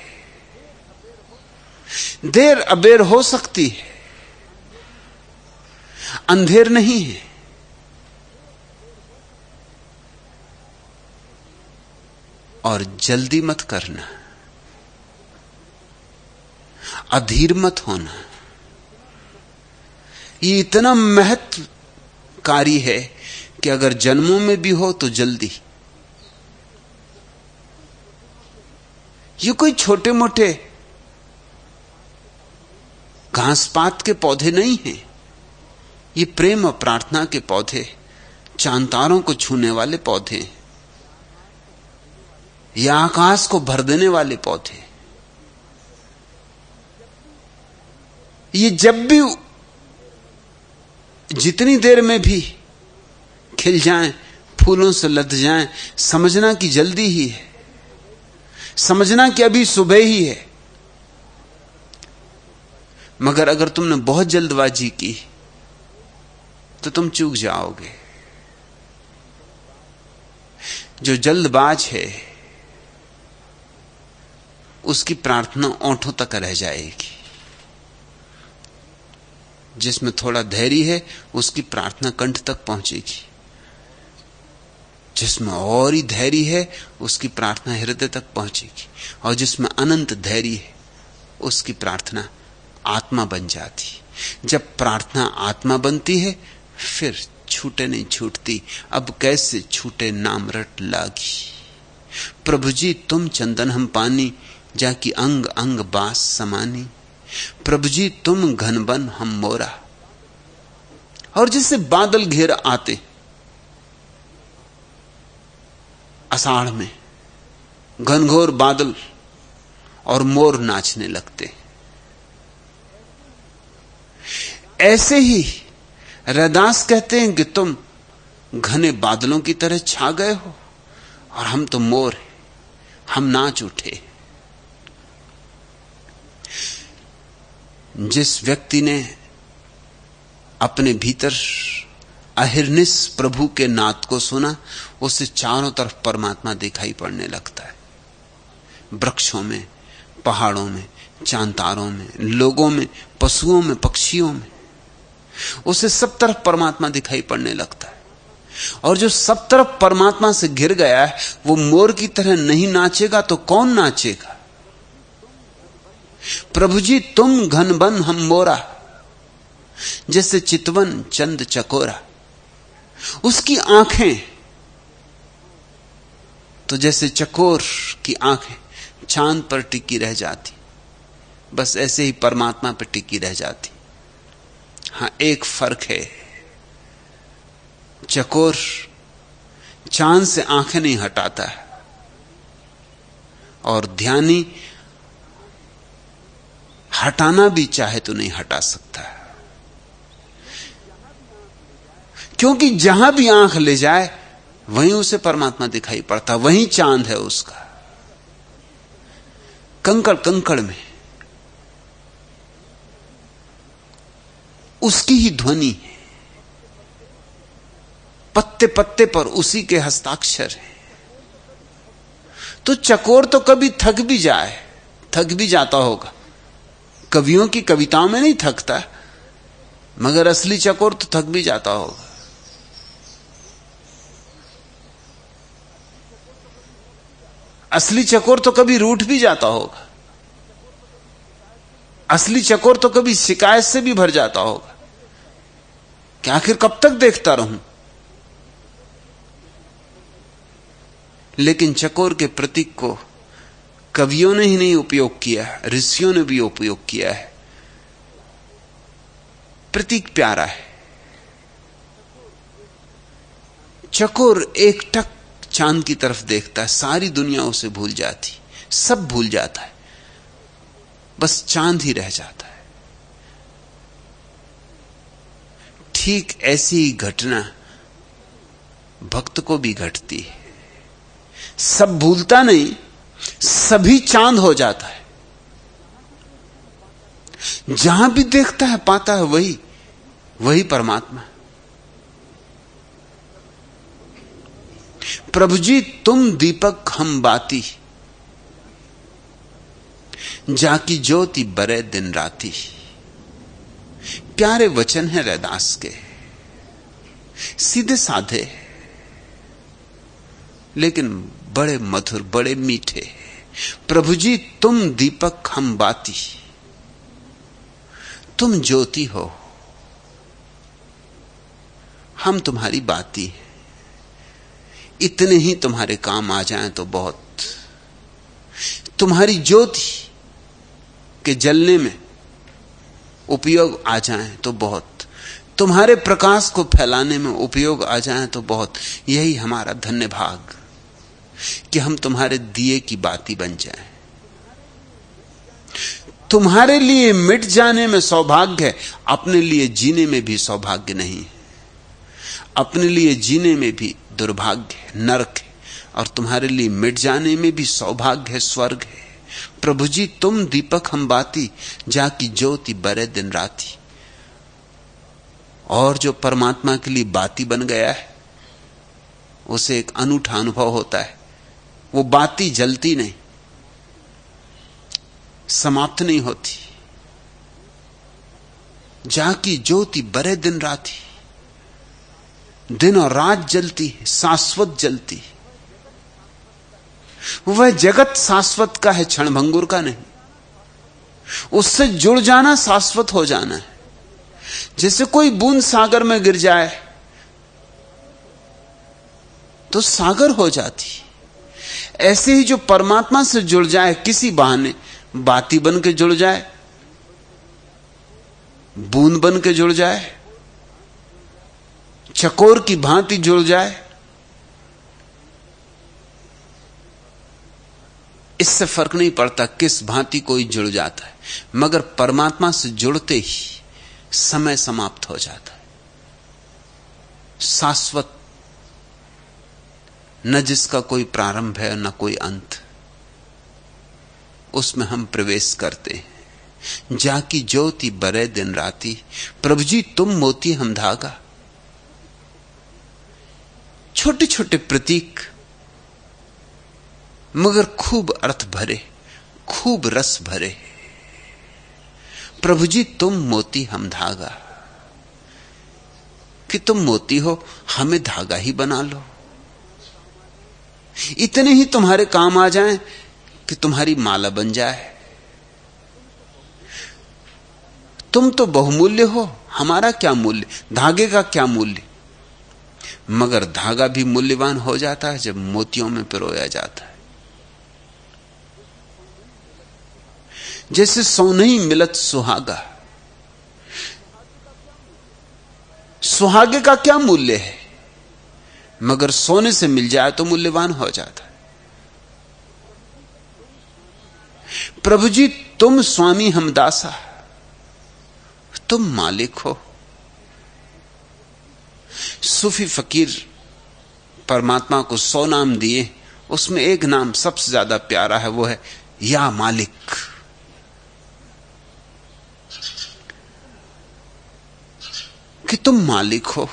देर अबेर हो सकती है, अंधेर नहीं है। और जल्दी मत करना, अधीर मत होना। ये इतना महत्वकारी है कि अगर जन्मों में भी हो तो जल्दी। ये कोई छोटे मोटे घास पात के पौधे नहीं हैं। ये प्रेम और प्रार्थना के पौधे, चांतारों को छूने वाले पौधे, या आकाश को भर देने वाले पौधे। ये जब भी जितनी देर में भी खिल जाएं, फूलों से लद जाएं, समझना कि जल्दी ही है, समझना कि अभी सुबह ही है। मगर अगर तुमने बहुत जल्दबाजी की तो तुम चूक जाओगे। जो जल्दबाज है उसकी प्रार्थना ओंठों तक रह जाएगी, जिसमें थोड़ा धैर्य है उसकी प्रार्थना कंठ तक पहुंचेगी, जिसमें और ही धैर्य है उसकी प्रार्थना हृदय तक पहुंचेगी, और जिसमें अनंत धैर्य है उसकी प्रार्थना आत्मा बन जाती। जब प्रार्थना आत्मा बनती है फिर छूटे नहीं छूटती। अब कैसे छूटे नाम रट लागी। प्रभु जी तुम चंदन हम पानी, जाकी अंग अंग बास समानी। प्रभु जी तुम घनबन हम मोरा। और जिससे बादल घेर आते आषाढ़ में, घनघोर बादल, और मोर नाचने लगते। ऐसे ही रैदास कहते हैं कि तुम घने बादलों की तरह छा गए हो और हम तो मोर हैं, हम नाच उठे। जिस व्यक्ति ने अपने भीतर अहिर्निश प्रभु के नाद को सुना, उसे चारों तरफ परमात्मा दिखाई पड़ने लगता है। वृक्षों में, पहाड़ों में, चांतारों में, लोगों में, पशुओं में, पक्षियों में, उसे सब तरफ परमात्मा दिखाई पड़ने लगता है। और जो सब तरफ परमात्मा से घिर गया है वो मोर की तरह नहीं नाचेगा तो कौन नाचेगा। प्रभु जी तुम घनबन हम मोरा, जैसे चितवन चंद चकोरा। उसकी आंखें तो जैसे चकोर की आंखें चांद पर टिकी रह जाती, बस ऐसे ही परमात्मा पर टिकी रह जाती। हां, एक फर्क है, चकोर चांद से आंखें नहीं हटाता है और ध्यानी हटाना भी चाहे तो नहीं हटा सकता है, क्योंकि जहां भी आंख ले जाए वहीं उसे परमात्मा दिखाई पड़ता, वहीं चांद है उसका। कंकड़ कंकड़ में उसकी ही ध्वनि है, पत्ते पत्ते पर उसी के हस्ताक्षर है। तो चकोर तो कभी थक भी जाए, थक भी जाता होगा, कवियों की कविताओं में नहीं थकता, मगर असली चकोर तो थक भी जाता होगा। असली चकोर तो कभी रूठ भी जाता होगा, असली चकोर तो कभी शिकायत से भी भर जाता होगा कि आखिर कब तक देखता रहूं। लेकिन चकोर के प्रतीक को कवियों ने ही नहीं उपयोग किया, ऋषियों ने भी उपयोग किया है। प्रतीक प्यारा है। चकोर एकटक चांद की तरफ देखता है, सारी दुनिया उसे भूल जाती, सब भूल जाता है, बस चांद ही रह जाता है। ठीक ऐसी ही घटना भक्त को भी घटती है। सब भूलता नहीं, सभी चांद हो जाता है। जहां भी देखता है पाता है वही वही परमात्मा। प्रभु जी तुम दीपक हम बाती, जाकी ज्योति बरे दिन राती। प्यारे वचन है रैदास के, सीधे साधे लेकिन बड़े मधुर, बड़े मीठे। प्रभु जी तुम दीपक हम बाती, तुम ज्योति हो, हम तुम्हारी बाती हैं। इतने ही तुम्हारे काम आ जाएं तो बहुत। तुम्हारी ज्योति के जलने में उपयोग आ जाएं तो बहुत। तुम्हारे प्रकाश को फैलाने में उपयोग आ जाएं तो बहुत। यही हमारा धन्य भाग कि हम तुम्हारे दिए की बाती बन जाएं। तुम्हारे लिए मिट जाने में सौभाग्य है, अपने लिए जीने में भी सौभाग्य नहीं है। अपने लिए जीने में भी दुर्भाग्य है, नरक है, और तुम्हारे लिए मिट जाने में भी सौभाग्य है, स्वर्ग है। प्रभु जी तुम दीपक हम बाती, जाकी ज्योति बरे दिन राती। और जो परमात्मा के लिए बाती बन गया है उसे एक अनूठा अनुभव होता है। वो बाती जलती नहीं, समाप्त नहीं होती। जाकी ज्योति बरे दिन राती, दिन और रात जलती, शाश्वत जलती। वह जगत शाश्वत का है, क्षणभंगुर का नहीं। उससे जुड़ जाना शाश्वत हो जाना है। जैसे कोई बूंद सागर में गिर जाए तो सागर हो जाती, ऐसे ही जो परमात्मा से जुड़ जाए, किसी बहाने बाती बन के जुड़ जाए, बूंद बन के जुड़ जाए, चकोर की भांति जुड़ जाए, इससे फर्क नहीं पड़ता किस भांति कोई जुड़ जाता है, मगर परमात्मा से जुड़ते ही समय समाप्त हो जाता है। शाश्वत, न जिसका कोई प्रारंभ है न कोई अंत, उसमें हम प्रवेश करते हैं। जाकी ज्योति बरे दिन राती, प्रभु जी तुम मोती हम धागा। छोटे छोटे प्रतीक मगर खूब अर्थ भरे, खूब रस भरे। प्रभु जी तुम मोती हम धागा, कि तुम मोती हो हमें धागा ही बना लो। इतने ही तुम्हारे काम आ जाएं कि तुम्हारी माला बन जाए। तुम तो बहुमूल्य हो, हमारा क्या मूल्य, धागे का क्या मूल्य। मगर धागा भी मूल्यवान हो जाता है जब मोतियों में पिरोया जाता है। जैसे सोनहि मिलत सुहागा, सुहागे का क्या मूल्य है, मगर सोने से मिल जाए तो मूल्यवान हो जाता है। प्रभु जी तुम स्वामी हम दासा, तुम मालिक हो। सूफी फकीर परमात्मा को 100 नाम दिए, उसमें एक नाम सबसे ज्यादा प्यारा है, वो है या मालिक। कि तुम मालिक हो,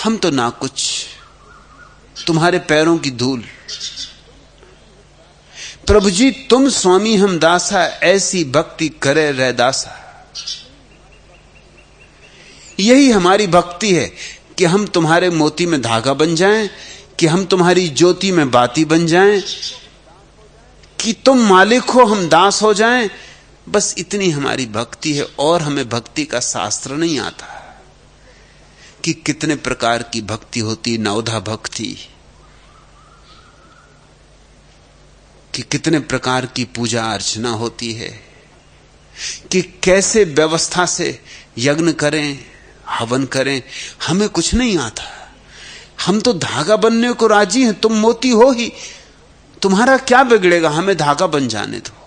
हम तो ना कुछ, तुम्हारे पैरों की धूल। प्रभु जी तुम स्वामी हम दासा, ऐसी भक्ति करे रह दासा। यही हमारी भक्ति है कि हम तुम्हारे मोती में धागा बन जाएं, कि हम तुम्हारी ज्योति में बाती बन जाएं, कि तुम मालिक हो हम दास हो जाएं। बस इतनी हमारी भक्ति है। और हमें भक्ति का शास्त्र नहीं आता कि कितने प्रकार की भक्ति होती, नवधा भक्ति, कि कितने प्रकार की पूजा अर्चना होती है, कि कैसे व्यवस्था से यज्ञ करें, हवन करें। हमें कुछ नहीं आता। हम तो धागा बनने को राजी हैं। तुम मोती हो ही, तुम्हारा क्या बिगड़ेगा, हमें धागा बन जाने दो।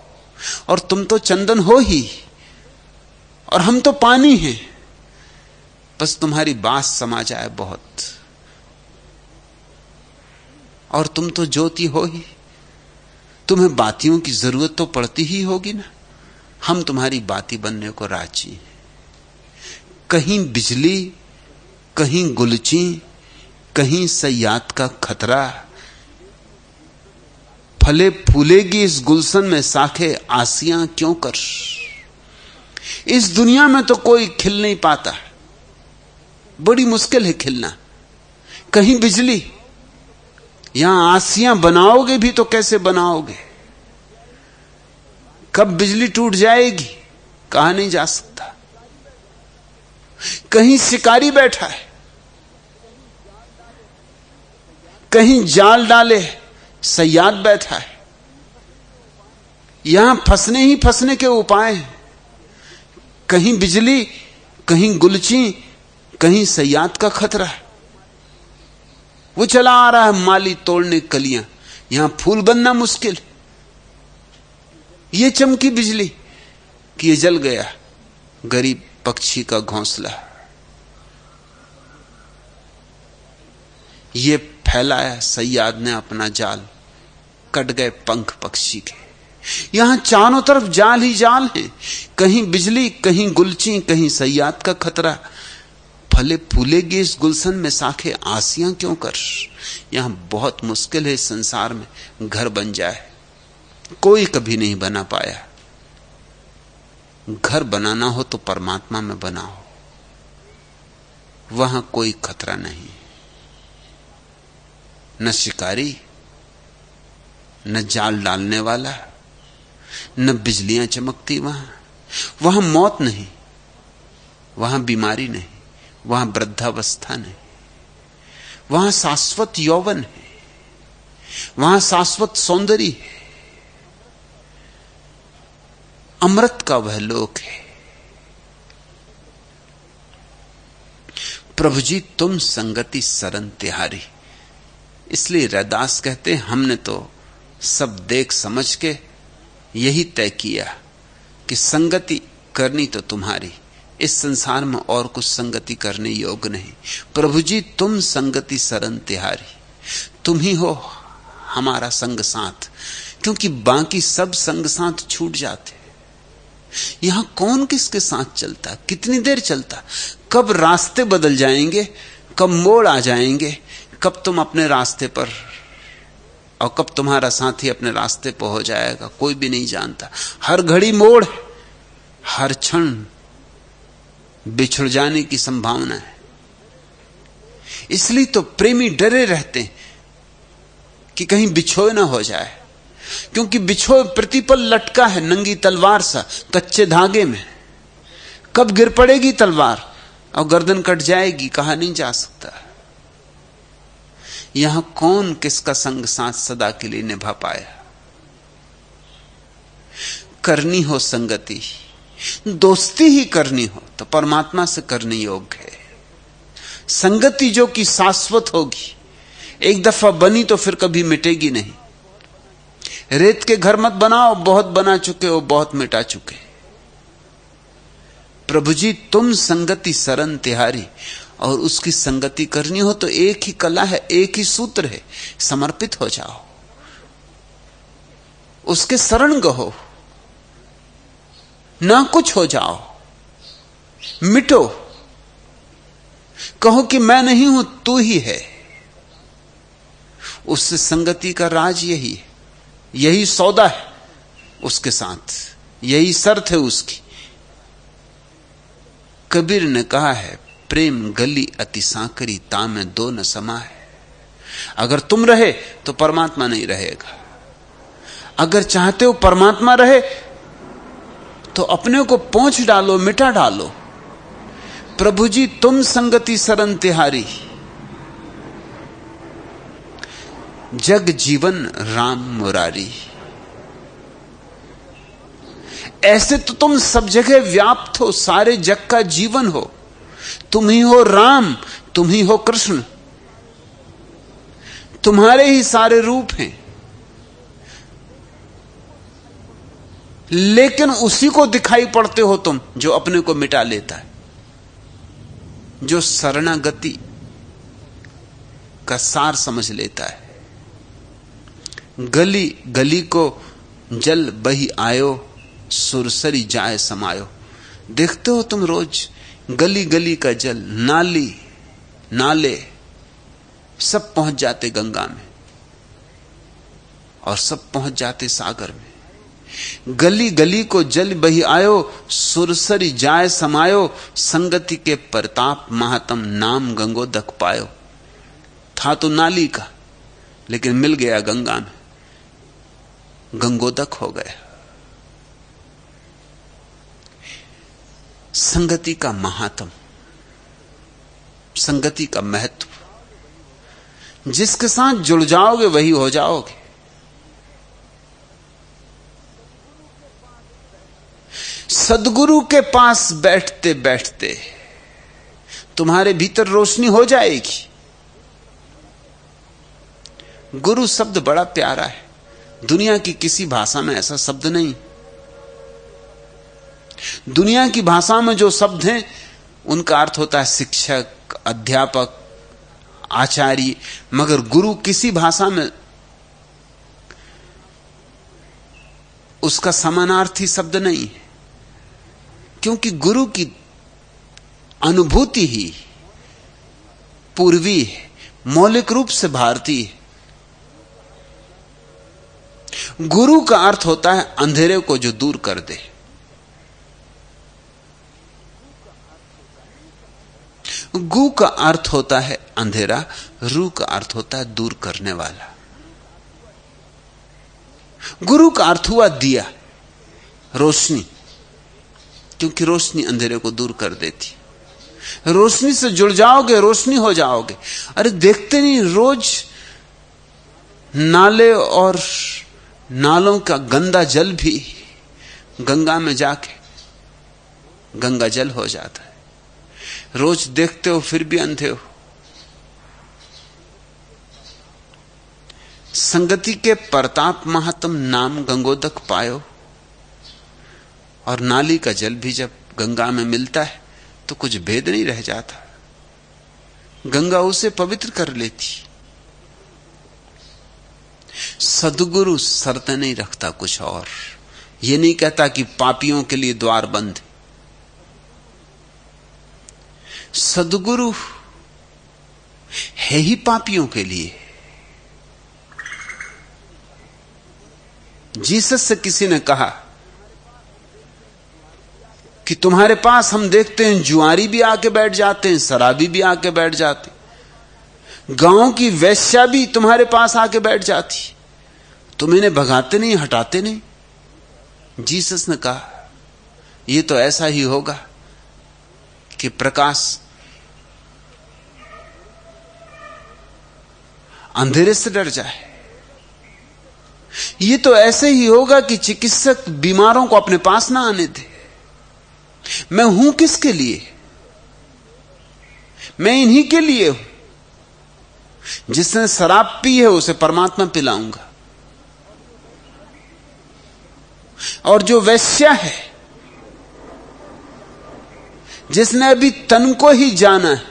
और तुम तो चंदन हो ही, और हम तो पानी हैं। बस तुम्हारी बास समा जाए बहुत, और तुम तो ज्योति हो ही। तुम्हें बातियों की जरूरत तो पड़ती ही होगी ना। हम तुम्हारी बाती बनने को राजी हैं। कहीं बिजली, कहीं गुलची, कहीं सयात का खतरा। फले फूलेगी इस गुलशन में साखे आसियां क्यों कर। इस दुनिया में तो कोई खिल नहीं पाता, बड़ी मुश्किल है खिलना। कहीं बिजली, यहां आसियां बनाओगे भी तो कैसे बनाओगे, कब बिजली टूट जाएगी कहा नहीं जा सकता। कहीं शिकारी बैठा है, कहीं जाल डाले सयाद बैठा है। यहां फंसने ही फंसने के उपाय हैं। कहीं बिजली, कहीं गुलची, कहीं सयाद का खतरा है। वो चला आ रहा है माली तोड़ने कलियां, यहां फूल बनना मुश्किल। ये चमकी बिजली कि ये जल गया गरीब पक्षी का घोंसला। ये फैलाया सयाद ने अपना जाल कट गए पंख पक्षी के। यहां चारों तरफ जाल ही जाल हैं, कहीं बिजली, कहीं गुलची, कहीं सयाद का खतरा। फले फूलेगी इस गुलशन में शाखे, आसियां क्यों कर। यहां बहुत मुश्किल है इस संसार में घर बन जाए, कोई कभी नहीं बना पाया। घर बनाना हो तो परमात्मा में बनाओ, वहां कोई खतरा नहीं, न शिकारी, न जाल डालने वाला, न बिजलियां चमकती। वहां मौत नहीं, वहां बीमारी नहीं, वहां वृद्धावस्था नहीं, वहां शाश्वत यौवन है, वहां शाश्वत सौंदर्य है, अमृत का वह लोक है। प्रभु जी तुम संगति सरन तिहारी। इसलिए रैदास कहते हमने तो सब देख समझ के यही तय किया कि संगति करनी तो तुम्हारी, इस संसार में और कुछ संगति करने योग्य नहीं। प्रभु जी तुम संगति सरन तिहारी, तुम ही हो हमारा संग साथ, क्योंकि बाकी सब संग साथ छूट जाते। यहां कौन किसके साथ चलता, कितनी देर चलता, कब रास्ते बदल जाएंगे, कब मोड़ आ जाएंगे, कब तुम अपने रास्ते पर और कब तुम्हारा साथी अपने रास्ते पर हो जाएगा, कोई भी नहीं जानता। हर घड़ी मोड़, हर क्षण बिछुड़ जाने की संभावना है। इसलिए तो प्रेमी डरे रहते हैं कि कहीं बिछोए ना हो जाए, क्योंकि बिछोए प्रतिपल लटका है नंगी तलवार सा कच्चे धागे में। कब गिर पड़ेगी तलवार और गर्दन कट जाएगी, कहा नहीं जा सकता। यहां कौन किसका संग साथ सदा के लिए निभा पाया। करनी हो संगति, दोस्ती ही करनी हो तो परमात्मा से करने योग्य है। संगति जो कि शाश्वत होगी, एक दफा बनी तो फिर कभी मिटेगी नहीं। रेत के घर मत बनाओ, बहुत बना चुके हो, बहुत मिटा चुके। प्रभु जी तुम संगति सरन तिहारी, और उसकी संगति करनी हो तो एक ही कला है, एक ही सूत्र है, समर्पित हो जाओ, उसके शरण गहो, ना कुछ हो जाओ, मिटो, कहो कि मैं नहीं हूं तू ही है। उससे संगति का राज यही है, यही सौदा है उसके साथ, यही शर्त है उसकी। कबीर ने कहा है प्रेम गली अति सांकरी, तामे दो न समा है। अगर तुम रहे तो परमात्मा नहीं रहेगा, अगर चाहते हो परमात्मा रहे तो अपने को पोंछ डालो, मिटा डालो। प्रभु जी तुम संगति सरन तिहारी, जग जीवन राम मुरारी। ऐसे तो तुम सब जगह व्याप्त हो, सारे जग का जीवन हो, तुम ही हो राम, तुम ही हो कृष्ण, तुम्हारे ही सारे रूप हैं। लेकिन उसी को दिखाई पड़ते हो तुम जो अपने को मिटा लेता है, जो शरणागति का सार समझ लेता है। गली गली को जल बही आयो, सुरसरी जाए समायो। देखते हो तुम रोज गली गली का जल, नाली नाले सब पहुंच जाते गंगा में और सब पहुंच जाते सागर में। गली गली को जल बही आयो, सुरसरी जाए समायो। संगति के प्रताप महातम, नाम गंगोदक पायो। था तो नाली का, लेकिन मिल गया गंगा में, गंगोदक हो गया। संगति का महात्म, संगति का महत्व, जिसके साथ जुड़ जाओगे वही हो जाओगे। सदगुरु के पास बैठते बैठते तुम्हारे भीतर रोशनी हो जाएगी। गुरु शब्द बड़ा प्यारा है, दुनिया की किसी भाषा में ऐसा शब्द नहीं। दुनिया की भाषा में जो शब्द हैं उनका अर्थ होता है शिक्षक, अध्यापक, आचार्य, मगर गुरु किसी भाषा में उसका समानार्थी शब्द नहीं है, क्योंकि गुरु की अनुभूति ही पूर्वी है, मौलिक रूप से भारतीय है। गुरु का अर्थ होता है अंधेरे को जो दूर कर दे। गु का अर्थ होता है अंधेरा, रू का अर्थ होता है दूर करने वाला। गुरु का अर्थ हुआ दिया, रोशनी, क्योंकि रोशनी अंधेरे को दूर कर देती। रोशनी से जुड़ जाओगे, रोशनी हो जाओगे। अरे देखते नहीं, रोज नाले और नालों का गंदा जल भी गंगा में जाके गंगा जल हो जाता है। रोज देखते हो फिर भी अंधे हो। संगति के प्रताप महात्म नाम गंगोदक पायो। और नाली का जल भी जब गंगा में मिलता है तो कुछ भेद नहीं रह जाता, गंगा उसे पवित्र कर लेती। सद्गुरु शर्त नहीं रखता कुछ और, ये नहीं कहता कि पापियों के लिए द्वार बंद। सद्गुरु है ही पापियों के लिए। जीसस से किसी ने कहा कि तुम्हारे पास हम देखते हैं जुआरी भी आके बैठ जाते हैं, शराबी भी आके बैठ जाते, गांव की वैश्या भी तुम्हारे पास आके बैठ जाती, तुम इन्हें भगाते नहीं, हटाते नहीं। जीसस ने कहा यह तो ऐसा ही होगा कि प्रकाश अंधेरे से डर जाए। यह तो ऐसे ही होगा कि चिकित्सक बीमारों को अपने पास ना आने दे। मैं हूं किसके लिए? मैं इन्हीं के लिए हूं। जिसने शराब पी है उसे परमात्मा पिलाऊंगा, और जो वैश्या है, जिसने अभी तन को ही जाना है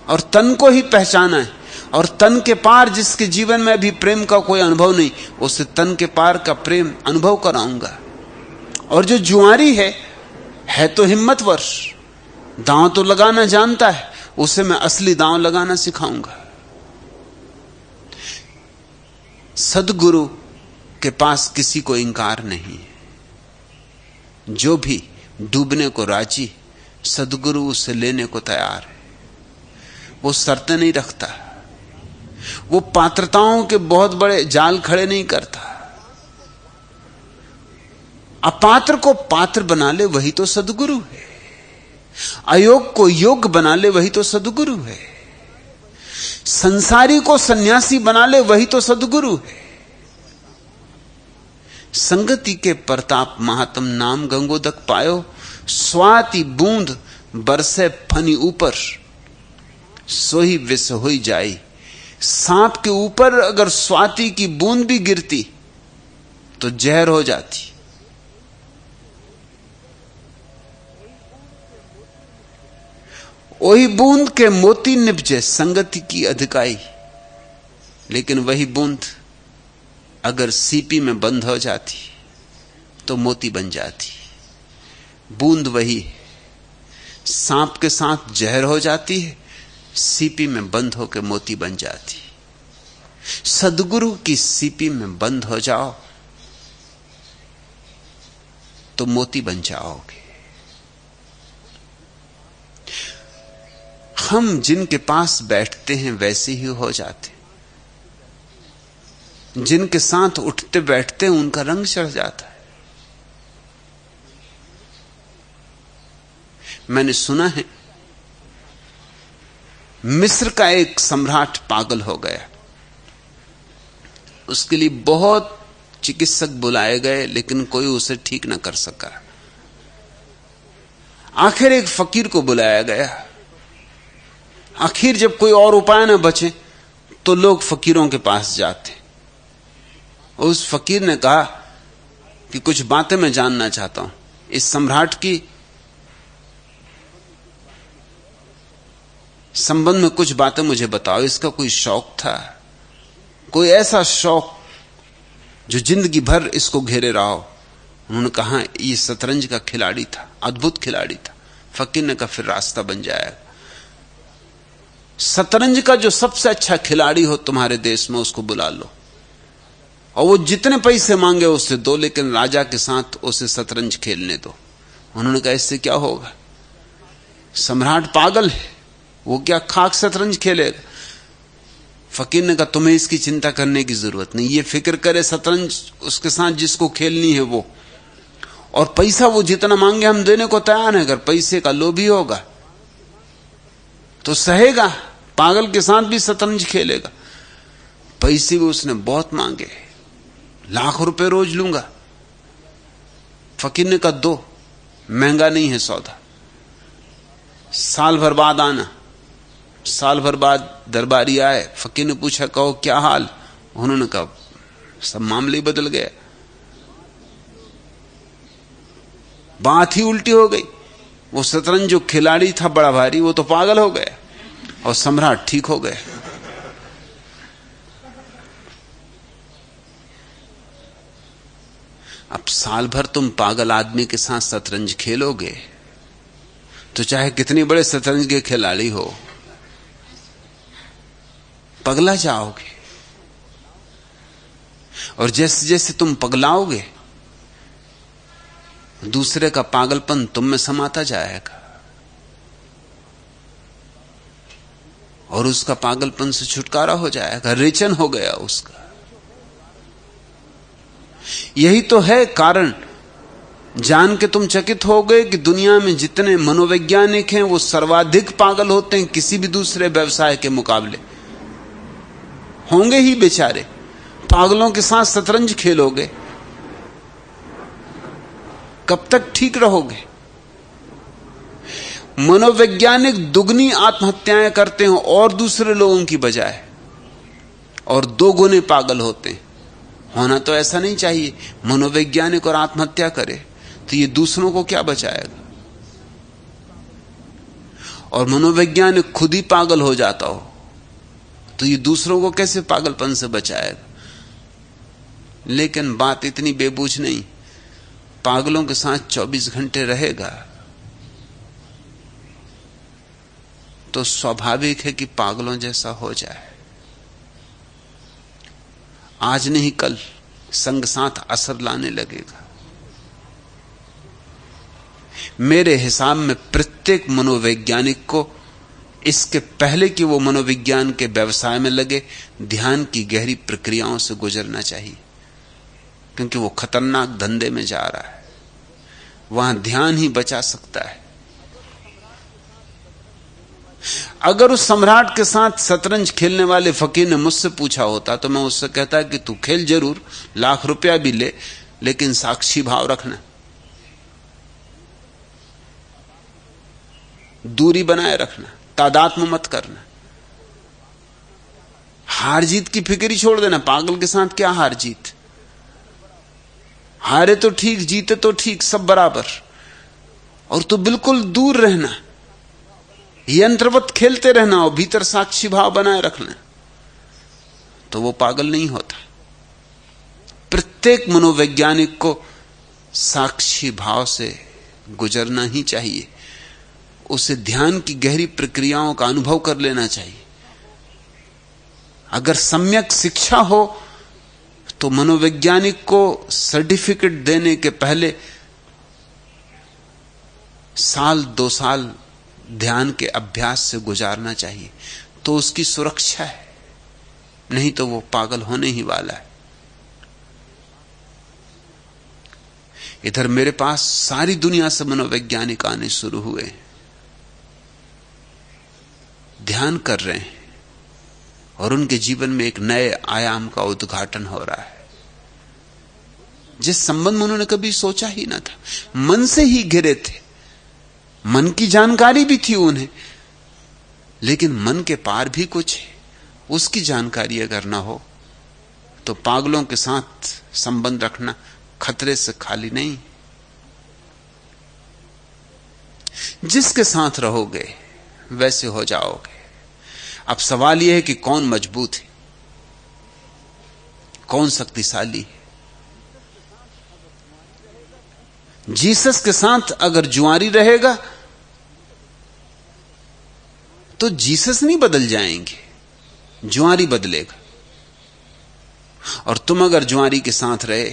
और तन को ही पहचाना है, और तन के पार जिसके जीवन में अभी प्रेम का कोई अनुभव नहीं, उसे तन के पार का प्रेम अनुभव कराऊंगा। और जो जुआरी है तो हिम्मतवर, दांव तो लगाना जानता है, उसे मैं असली दांव लगाना सिखाऊंगा। सद्गुरु के पास किसी को इंकार नहीं है। जो भी डूबने को राजी, सद्गुरु उसे लेने को तैयार है। वो शर्तें नहीं रखता, वो पात्रताओं के बहुत बड़े जाल खड़े नहीं करता। अपात्र को पात्र बना ले वही तो सद्गुरु है, अयोग को योग्य बना ले वही तो सद्गुरु है, संसारी को सन्यासी बना ले वही तो सद्गुरु है। संगति के प्रताप महात्म नाम गंगोदक पायो। स्वाति बूंद बरसे फनी ऊपर, सोही विष होई जाई। सांप के ऊपर अगर स्वाति की बूंद भी गिरती तो जहर हो जाती। वही बूंद के मोती निपजे संगति की अधिकाई। लेकिन वही बूंद अगर सीपी में बंद हो जाती तो मोती बन जाती। बूंद वही है, सांप के साथ जहर हो जाती है, सीपी में बंद होकर मोती बन जाती। सद्गुरु की सीपी में बंद हो जाओ तो मोती बन जाओगे। हम जिनके पास बैठते हैं वैसे ही हो जाते, जिनके साथ उठते बैठते हैं उनका रंग चढ़ जाता है। मैंने सुना है मिस्र का एक सम्राट पागल हो गया। उसके लिए बहुत चिकित्सक बुलाए गए लेकिन कोई उसे ठीक न कर सका। आखिर एक फकीर को बुलाया गया। आखिर जब कोई और उपाय न बचे तो लोग फकीरों के पास जाते। उस फकीर ने कहा कि कुछ बातें मैं जानना चाहता हूं, इस सम्राट की संबंध में कुछ बातें मुझे बताओ। इसका कोई शौक था, कोई ऐसा शौक जो जिंदगी भर इसको घेरे रहा हो। उन्होंने कहा ये शतरंज का खिलाड़ी था, अद्भुत खिलाड़ी था। फकीर ने कहा फिर रास्ता बन जाएगा। शतरंज का जो सबसे अच्छा खिलाड़ी हो तुम्हारे देश में उसको बुला लो, और वो जितने पैसे मांगे उससे दो, लेकिन राजा के साथ उसे शतरंज खेलने दो। उन्होंने कहा इससे क्या होगा, सम्राट पागल है, वो क्या खाक शतरंज खेलेगा। फकीर ने कहा तुम्हें इसकी चिंता करने की जरूरत नहीं, ये फिक्र करे शतरंज उसके साथ जिसको खेलनी है वो, और पैसा वो जितना मांगे हम देने को तैयार है। अगर पैसे का लोभी होगा तो सहेगा, पागल के साथ भी शतरंज खेलेगा। पैसे भी उसने बहुत मांगे, लाख रुपए रोज लूंगा। फकीर ने कहा दो, महंगा नहीं है सौदा, साल भर बाद आना। साल भर बाद दरबारी आए, फकीर ने पूछा कहो क्या हाल। उन्होंने कहा सब मामले बदल गया, बात ही उल्टी हो गई। वो शतरंज जो खिलाड़ी था बड़ा भारी, वो तो पागल हो गया और सम्राट ठीक हो गए। अब साल भर तुम पागल आदमी के साथ शतरंज खेलोगे तो चाहे कितने बड़े शतरंज के खिलाड़ी हो, पगला जाओगे। और जैसे जैसे तुम पगलाओगे दूसरे का पागलपन तुम में समाता जाएगा, और उसका पागलपन से छुटकारा हो जाएगा, रेचन हो गया उसका। यही तो है कारण, जान के तुम चकित हो गए कि दुनिया में जितने मनोवैज्ञानिक हैं वो सर्वाधिक पागल होते हैं किसी भी दूसरे व्यवसाय के मुकाबले। होंगे ही बेचारे। पागलों के साथ शतरंज खेलोगे, कब तक ठीक रहोगे? मनोवैज्ञानिक दुगनी आत्महत्याएं करते हैं और दूसरे लोगों की बजाय, और दो गुने पागल होते हैं। होना तो ऐसा नहीं चाहिए, मनोवैज्ञानिक और आत्महत्या करे तो ये दूसरों को क्या बचाएगा। और मनोवैज्ञानिक खुद ही पागल हो जाता हो तो ये दूसरों को कैसे पागलपन से बचाएगा। लेकिन बात इतनी बेबूझ नहीं, पागलों के साथ 24 घंटे रहेगा तो स्वाभाविक है कि पागलों जैसा हो जाए। आज नहीं कल संग साथ असर लाने लगेगा। मेरे हिसाब में प्रत्येक मनोवैज्ञानिक को इसके पहले कि वो मनोविज्ञान के व्यवसाय में लगे, ध्यान की गहरी प्रक्रियाओं से गुजरना चाहिए, क्योंकि वो खतरनाक धंधे में जा रहा है। वहां ध्यान ही बचा सकता है। अगर उस सम्राट के साथ शतरंज खेलने वाले फकीर ने मुझसे पूछा होता तो मैं उससे कहता कि तू खेल जरूर, लाख रुपया भी ले, लेकिन साक्षी भाव रखना, दूरी बनाए रखना, तादात्म्य मत करना, हार जीत की फिक्र ही छोड़ देना। पागल के साथ क्या हार जीत, हारे तो ठीक, जीते तो ठीक, सब बराबर। और तू बिल्कुल दूर रहना, यंत्रवत खेलते रहना और भीतर साक्षी भाव बनाए रखना, तो वो पागल नहीं होता। प्रत्येक मनोवैज्ञानिक को साक्षी भाव से गुजरना ही चाहिए, उसे ध्यान की गहरी प्रक्रियाओं का अनुभव कर लेना चाहिए। अगर सम्यक शिक्षा हो तो मनोवैज्ञानिक को सर्टिफिकेट देने के पहले साल 2 साल ध्यान के अभ्यास से गुजारना चाहिए, तो उसकी सुरक्षा है। नहीं तो वो पागल होने ही वाला है। इधर मेरे पास सारी दुनिया से मनोवैज्ञानिक आने शुरू हुए, ध्यान कर रहे हैं और उनके जीवन में एक नए आयाम का उद्घाटन हो रहा है, जिस संबंध में उन्होंने कभी सोचा ही ना था। मन से ही घिरे थे, मन की जानकारी भी थी उन्हें, लेकिन मन के पार भी कुछ है। उसकी जानकारी अगर ना हो तो पागलों के साथ संबंध रखना खतरे से खाली नहीं। जिसके साथ रहोगे वैसे हो जाओगे। अब सवाल यह है कि कौन मजबूत है, कौन शक्तिशाली है। जीसस के साथ अगर जुआरी रहेगा तो जीसस नहीं बदल जाएंगे, जुआरी बदलेगा। और तुम अगर जुआरी के साथ रहे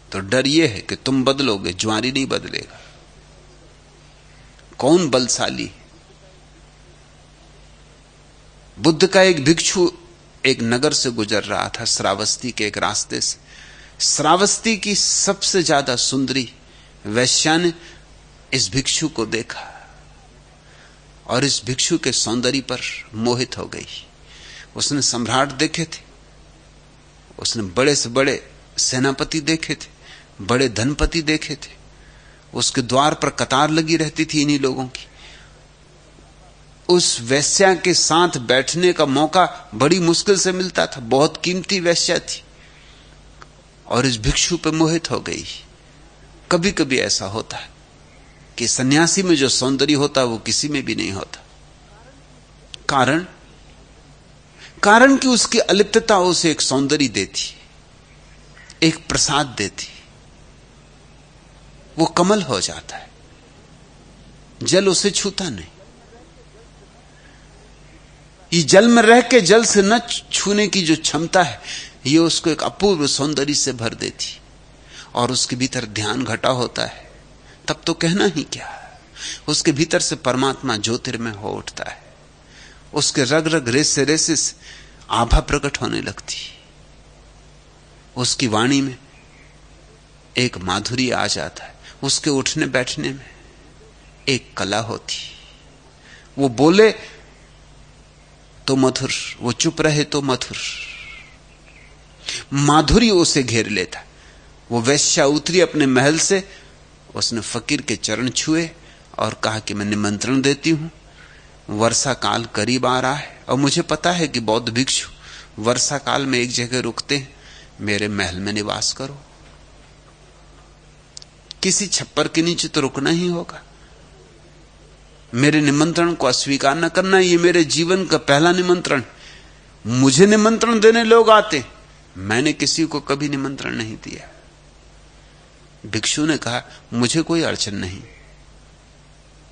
तो डर यह है कि तुम बदलोगे, जुआरी नहीं बदलेगा। कौन बलशाली? बुद्ध का एक भिक्षु एक नगर से गुजर रहा था, श्रावस्ती के एक रास्ते से। श्रावस्ती की सबसे ज्यादा सुंदरी वैश्या ने इस भिक्षु को देखा और इस भिक्षु के सौंदर्य पर मोहित हो गई। उसने सम्राट देखे थे, उसने बड़े से बड़े सेनापति देखे थे, बड़े धनपति देखे थे। उसके द्वार पर कतार लगी रहती थी इन्हीं लोगों की। उस वैश्या के साथ बैठने का मौका बड़ी मुश्किल से मिलता था, बहुत कीमती वैश्या थी और इस भिक्षु पर मोहित हो गई। कभी कभी ऐसा होता है कि सन्यासी में जो सौंदर्य होता है वो किसी में भी नहीं होता। कारण कि उसकी अलिप्तता उसे एक सौंदर्य देती, एक प्रसाद देती। वो कमल हो जाता है, जल उसे छूता नहीं। ये जल में रह के जल से न छूने की जो क्षमता है, ये उसको एक अपूर्व सौंदर्य से भर देती। और उसके भीतर ध्यान घटा होता है, तब तो कहना ही क्या। उसके भीतर से परमात्मा ज्योतिर्मय हो उठता है। उसके रग रग रेसे से आभा प्रकट होने लगती। उसकी वाणी में एक माधुर्य आ जाता है। उसके उठने बैठने में एक कला होती। वो बोले तो मधुर, वो चुप रहे तो मधुर। माधुर्य उसे घेर लेता। वो वैश्या उतरी अपने महल से, उसने फकीर के चरण छुए और कहा कि मैं निमंत्रण देती हूं, वर्षा काल करीब आ रहा है और मुझे पता है कि बौद्ध भिक्षु वर्षा काल में एक जगह रुकते हैं, मेरे महल में निवास करो। किसी छप्पर के नीचे तो रुकना ही होगा। मेरे निमंत्रण को अस्वीकार न करना, ये मेरे जीवन का पहला निमंत्रण। मुझे निमंत्रण देने लोग आते, मैंने किसी को कभी निमंत्रण नहीं दिया। भिक्षु ने कहा मुझे कोई अड़चन नहीं,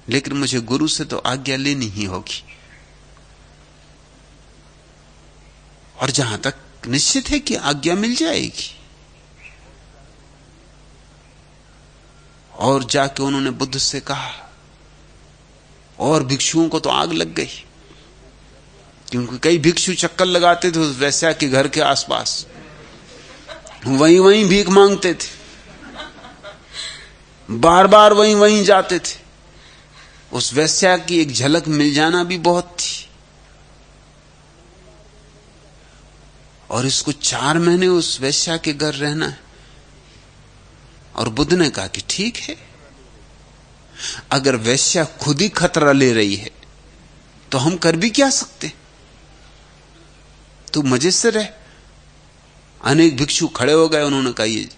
लेकिन मुझे गुरु से तो आज्ञा लेनी ही होगी। और जहां तक निश्चित है कि आज्ञा मिल जाएगी। और जाके उन्होंने बुद्ध से कहा, और भिक्षुओं को तो आग लग गई, क्योंकि कई भिक्षु चक्कर लगाते थे उस वैश्या के घर के आसपास, वहीं भीख मांगते थे, बार बार वहीं जाते थे। उस वैश्या की एक झलक मिल जाना भी बहुत थी। और इसको 4 महीने उस वैश्या के घर रहना है। और बुद्ध ने कहा कि ठीक है, अगर वैश्या खुद ही खतरा ले रही है तो हम कर भी क्या सकते। तू मजे से रह। अनेक भिक्षु खड़े हो गए। उन्होंने कहा ये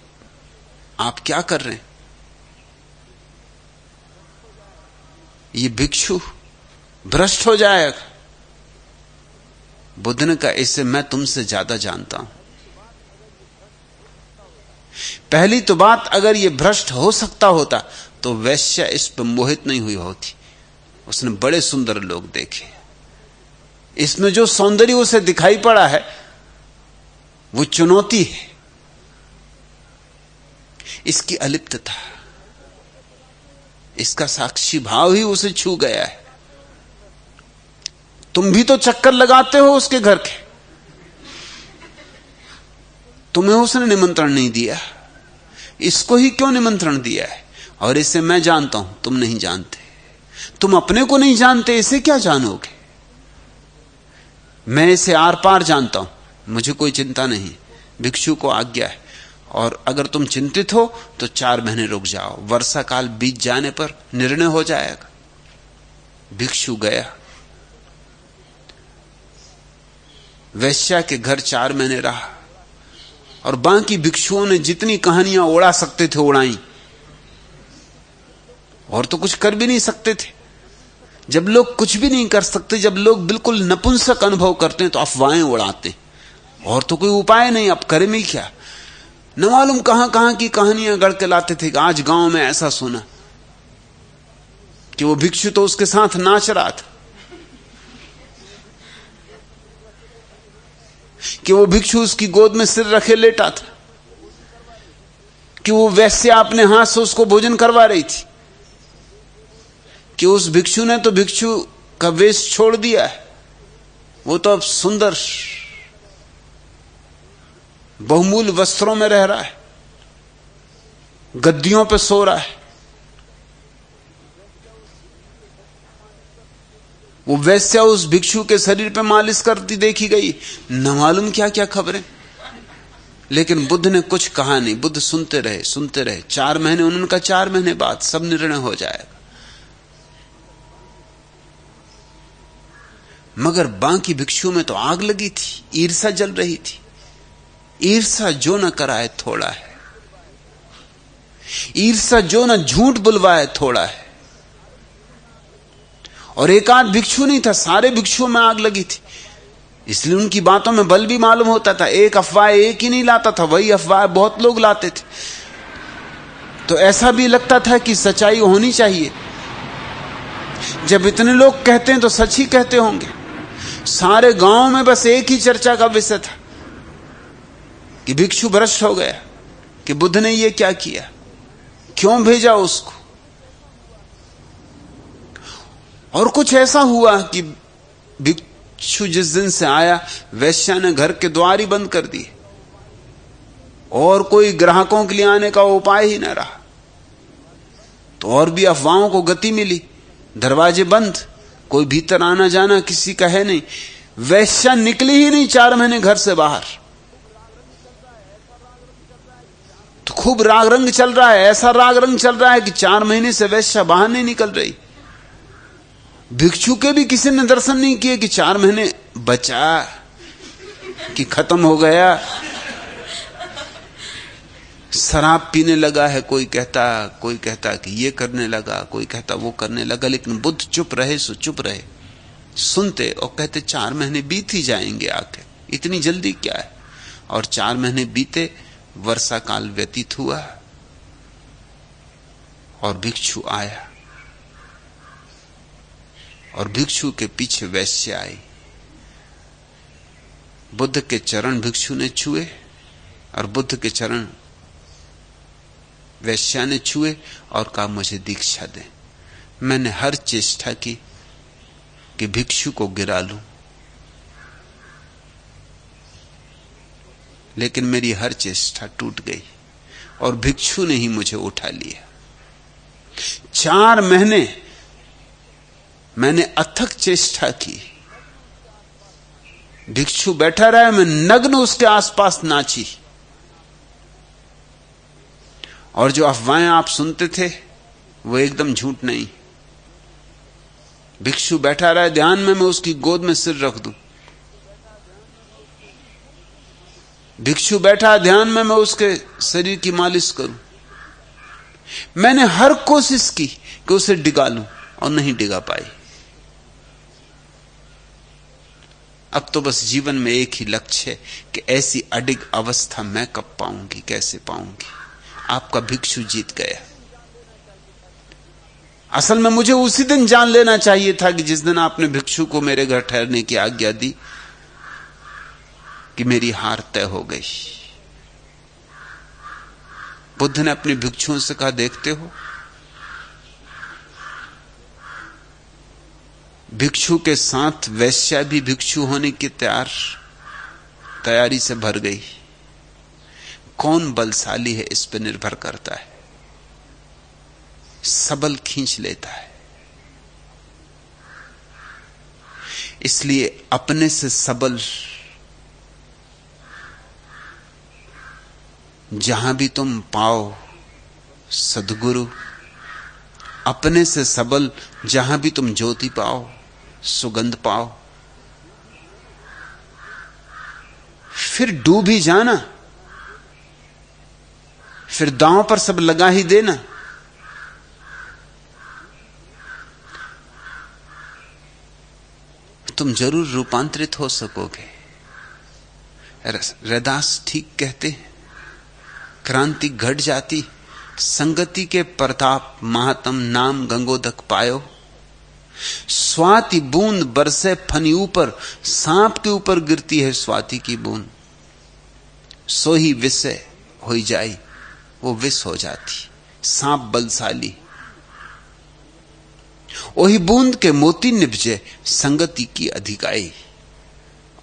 आप क्या कर रहे हैं? ये भिक्षु भ्रष्ट हो जाएगा। बुद्ध ने कहा इसे मैं तुमसे ज्यादा जानता हूं। पहली तो बात, अगर ये भ्रष्ट हो सकता होता तो वैश्या इस पर मोहित नहीं हुई होती। उसने बड़े सुंदर लोग देखे, इसमें जो सौंदर्य उसे दिखाई पड़ा है वो चुनौती है। इसकी अलिप्तता, इसका साक्षी भाव ही उसे छू गया है। तुम भी तो चक्कर लगाते हो उसके घर के, तुम्हें उसने निमंत्रण नहीं दिया, इसको ही क्यों निमंत्रण दिया है? और इसे मैं जानता हूं, तुम नहीं जानते। तुम अपने को नहीं जानते, इसे क्या जानोगे? मैं इसे आर पार जानता हूं, मुझे कोई चिंता नहीं। भिक्षु को आज्ञा है, और अगर तुम चिंतित हो तो 4 महीने रुक जाओ, वर्षा काल बीत जाने पर निर्णय हो जाएगा। भिक्षु गया, वैश्या के घर 4 महीने रहा, और बाकी भिक्षुओं ने जितनी कहानियां उड़ा सकते थे उड़ाई, और तो कुछ कर भी नहीं सकते थे। जब लोग कुछ भी नहीं कर सकते, जब लोग बिल्कुल नपुंसक अनुभव करते हैं तो अफवाहें उड़ाते, और तो कोई उपाय नहीं, अब करें भी क्या। न मालूम कहां कहां की कहानियां गढ़ के लाते थे कि आज गांव में ऐसा सुना कि वो भिक्षु तो उसके साथ नाच रहा था, कि वो भिक्षु उसकी गोद में सिर रखे लेटा था, कि वो वैश्या अपने हाथ से उसको भोजन करवा रही थी, कि उस भिक्षु ने तो भिक्षु का वेश छोड़ दिया है, वो तो अब सुंदर बहुमूल्य वस्त्रों में रह रहा है, गद्दियों पे सो रहा है। वो वैश्या उस भिक्षु के शरीर पे मालिश करती देखी गई, न मालूम क्या क्या खबरें। लेकिन बुद्ध ने कुछ कहा नहीं, बुद्ध सुनते रहे सुनते रहे। 4 महीने, उन्होंने कहा 4 महीने बाद सब निर्णय हो जाएगा। मगर बाकी भिक्षुओं में तो आग लगी थी, ईर्ष्या जल रही थी। ईर्ष्या जो न कराए थोड़ा है, ईर्ष्या जो न झूठ बुलवाए थोड़ा है। और एक आध भिक्षु नहीं था, सारे भिक्षुओं में आग लगी थी। इसलिए उनकी बातों में बल भी मालूम होता था। एक अफवाह एक ही नहीं लाता था, वही अफवाह बहुत लोग लाते थे। तो ऐसा भी लगता था कि सच्चाई होनी चाहिए, जब इतने लोग कहते हैं तो सच ही कहते होंगे। सारे गांव में बस एक ही चर्चा का विषय था कि भिक्षु भ्रष्ट हो गया, कि बुद्ध ने यह क्या किया, क्यों भेजा उसको। और कुछ ऐसा हुआ कि भिक्षु जिस दिन से आया, वैश्या ने घर के द्वार ही बंद कर दिए और कोई ग्राहकों के लिए आने का उपाय ही न रहा। तो और भी अफवाहों को गति मिली, दरवाजे बंद, कोई भीतर आना जाना किसी का है नहीं। वैश्या निकली ही नहीं 4 महीने घर से बाहर। तो खूब राग रंग चल रहा है, ऐसा राग रंग चल रहा है कि 4 महीने से वैश्या बाहर नहीं निकल रही। भिक्षु के भी किसी ने दर्शन नहीं किए कि 4 महीने बचा कि खत्म हो गया। शराब पीने लगा है, कोई कहता कि ये करने लगा, कोई कहता वो करने लगा। लेकिन बुद्ध चुप रहे, सो चुप रहे, सुनते और कहते 4 महीने बीत ही जाएंगे, आखिर इतनी जल्दी क्या है। और 4 महीने बीते, वर्षा काल व्यतीत हुआ और भिक्षु आया, और भिक्षु के पीछे वैश्या आई। बुद्ध के चरण भिक्षु ने छुए और बुद्ध के चरण वैश्या ने छुए और कहा मुझे दीक्षा दे। मैंने हर चेष्टा की कि भिक्षु को गिरा लूं, लेकिन मेरी हर चेष्टा टूट गई और भिक्षु ने ही मुझे उठा लिया। 4 महीने मैंने अथक चेष्टा की, भिक्षु बैठा रहा, मैं नग्न उसके आसपास नाची। और जो अफवाहें आप सुनते थे वो एकदम झूठ नहीं। भिक्षु बैठा रहा ध्यान में, मैं उसकी गोद में सिर रख दूं। भिक्षु बैठा ध्यान में, मैं उसके शरीर की मालिश करूं। मैंने हर कोशिश की कि उसे डिगा लूं और नहीं डिगा पाई। अब तो बस जीवन में एक ही लक्ष्य है कि ऐसी अडिग अवस्था मैं कब पाऊंगी, कैसे पाऊंगी। आपका भिक्षु जीत गया। असल में मुझे उसी दिन जान लेना चाहिए था कि जिस दिन आपने भिक्षु को मेरे घर ठहरने की आज्ञा दी, कि मेरी हार तय हो गई। बुद्ध ने अपने भिक्षुओं से कहा, देखते हो, भिक्षु के साथ वैश्या भी भिक्षु होने की तैयारी से भर गई। कौन बलशाली है इस पर निर्भर करता है। सबल खींच लेता है। इसलिए अपने से सबल जहां भी तुम पाओ सद्गुरु, अपने से सबल जहां भी तुम ज्योति पाओ, सुगंध पाओ, फिर डूब ही जाना, फिर दांव पर सब लगा ही देना। तुम जरूर रूपांतरित हो सकोगे। रैदास ठीक कहते हैं, क्रांति घट जाती। संगति के प्रताप महात्म नाम गंगोदक पायो। स्वाति बूंद बरसे फनी ऊपर, सांप के ऊपर गिरती है स्वाति की बूंद, सो ही विषय हो जाई, वो विष हो जाती। सांप बलशाली, वही बूंद के मोती निपजे, संगति की अधिकाई,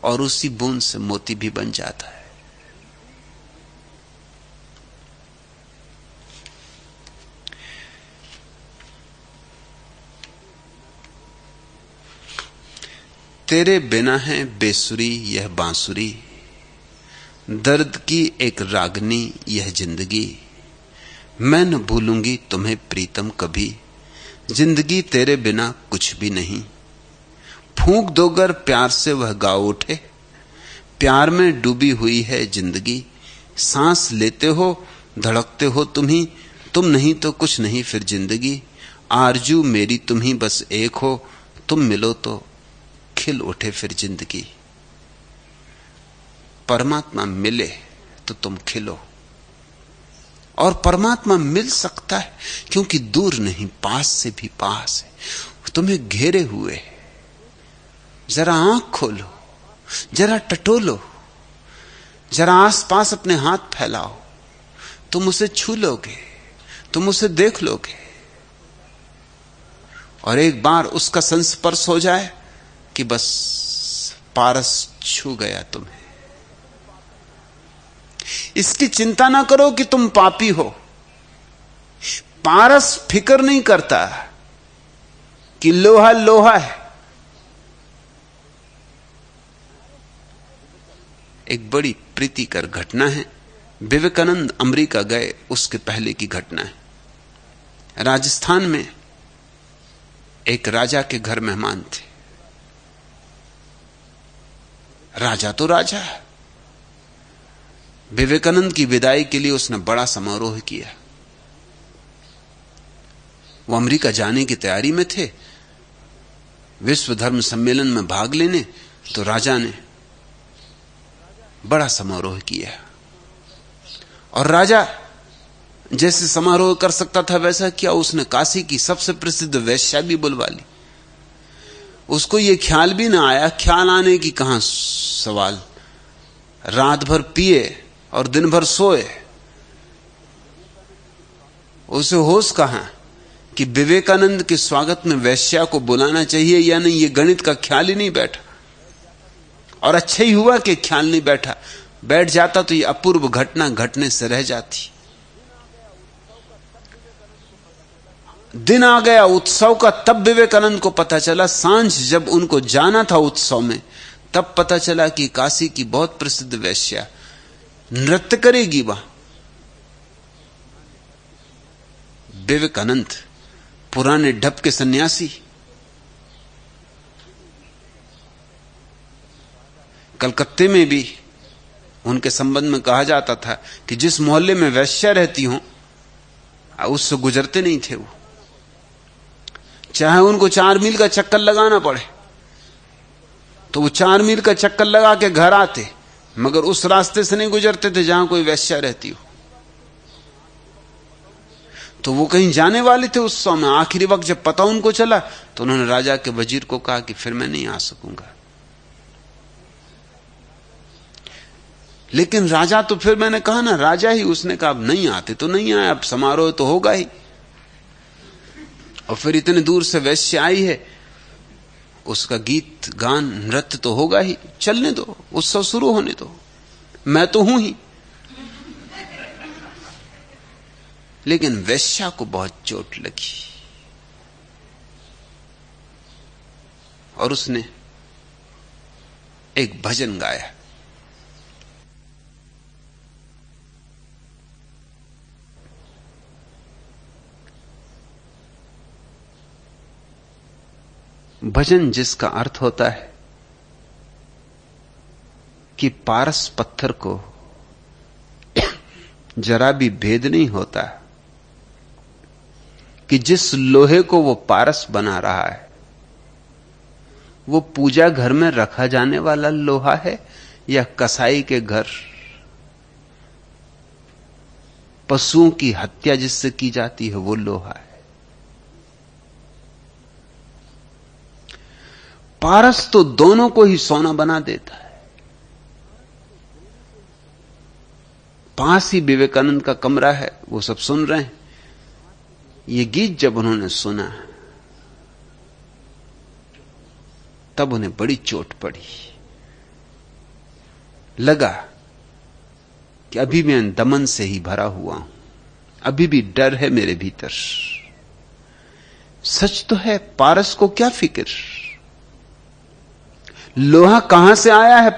और उसी बूंद से मोती भी बन जाता है। तेरे बिना है बेसुरी यह बांसुरी, दर्द की एक रागनी यह जिंदगी। मैं न भूलूंगी तुम्हें प्रीतम कभी, जिंदगी तेरे बिना कुछ भी नहीं। फूंक दो गर प्यार से वह गा उठे, प्यार में डूबी हुई है जिंदगी। सांस लेते हो धड़कते हो तुम ही, तुम नहीं तो कुछ नहीं फिर जिंदगी। आरजू मेरी तुम ही बस एक हो, तुम मिलो तो खिल उठे फिर जिंदगी। परमात्मा मिले तो तुम खिलो, और परमात्मा मिल सकता है क्योंकि दूर नहीं, पास से भी पास है, तुम्हें घेरे हुए है। जरा आंख खोलो, जरा टटोलो, जरा आसपास अपने हाथ फैलाओ, तुम उसे छू लोगे, तुम उसे देख लोगे, और एक बार उसका संस्पर्श हो जाए कि बस पारस छू गया तुम्हें। इसकी चिंता ना करो कि तुम पापी हो। पारस फिक्र नहीं करता कि लोहा लोहा है। एक बड़ी प्रीतिकर घटना है, विवेकानंद अमेरिका गए उसके पहले की घटना है। राजस्थान में एक राजा के घर मेहमान थे। राजा तो राजा है। विवेकानंद की विदाई के लिए उसने बड़ा समारोह किया। वो अमेरिका जाने की तैयारी में थे, विश्व धर्म सम्मेलन में भाग लेने, तो राजा ने बड़ा समारोह किया। और राजा जैसे समारोह कर सकता था वैसा किया। उसने काशी की सबसे प्रसिद्ध वेश्या भी बुलवा ली। उसको यह ख्याल भी ना आया, ख्याल आने की कहां सवाल, रात भर पिए और दिन भर सोए। उसे होश कहां कि विवेकानंद के स्वागत में वेश्या को बुलाना चाहिए या नहीं, ये गणित का ख्याल ही नहीं बैठा। और अच्छा ही हुआ कि ख्याल नहीं बैठा, बैठ जाता तो ये अपूर्व घटना घटने से रह जाती। दिन आ गया उत्सव का, तब विवेकानंद को पता चला, सांझ जब उनको जाना था उत्सव में, तब पता चला कि काशी की बहुत प्रसिद्ध वेश्या नृत्य करेगी वहां। विवेकानंद पुराने ढप के सन्यासी, कलकत्ते में भी उनके संबंध में कहा जाता था कि जिस मोहल्ले में वेश्या रहती हो उससे गुजरते नहीं थे वो, चाहे उनको 4 मील का चक्कर लगाना पड़े तो वो 4 मील का चक्कर लगा के घर आते, मगर उस रास्ते से नहीं गुजरते थे जहां कोई वेश्या रहती हो। तो वो कहीं जाने वाले थे उत्सव में। आखिरी वक्त जब पता उनको चला तो उन्होंने राजा के वजीर को कहा कि फिर मैं नहीं आ सकूंगा। लेकिन राजा तो, फिर मैंने कहा ना, राजा ही, उसने कहा अब नहीं आते तो नहीं आए, अब समारोह तो होगा ही, और फिर इतने दूर से वैश्य आई है, उसका गीत गान नृत्य तो होगा ही, चलने दो, उत्सव शुरू होने दो, मैं तो हूं ही। लेकिन वैश्या को बहुत चोट लगी और उसने एक भजन गाया। भजन जिसका अर्थ होता है कि पारस पत्थर को जरा भी भेद नहीं होता, कि जिस लोहे को वो पारस बना रहा है वो पूजा घर में रखा जाने वाला लोहा है या कसाई के घर पशुओं की हत्या जिससे की जाती है वो लोहा है। पारस तो दोनों को ही सोना बना देता है। पास ही विवेकानंद का कमरा है, वो सब सुन रहे हैं। ये गीत जब उन्होंने सुना तब उन्हें बड़ी चोट पड़ी। लगा कि अभी मैं दमन से ही भरा हुआ हूं, अभी भी डर है मेरे भीतर। सच तो है, पारस को क्या फिक्र, लोहा कहां से आया है,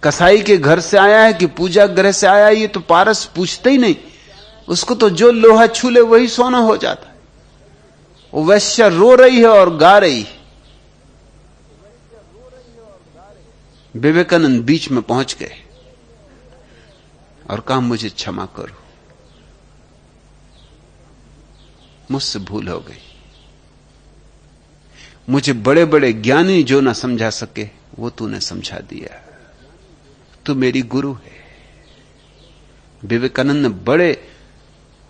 कसाई के घर से आया है कि पूजा गृह से आया है, ये तो पारस पूछते ही नहीं। उसको तो जो लोहा छू ले वही सोना हो जाता है। वो वैश्या रो रही है और गा रही है। विवेकानंद बीच में पहुंच गए और कहा, मुझे क्षमा करो, मुझसे भूल हो गई। मुझे बड़े बड़े ज्ञानी जो ना समझा सके वो तूने समझा दिया। तू मेरी गुरु है। विवेकानंद ने बड़े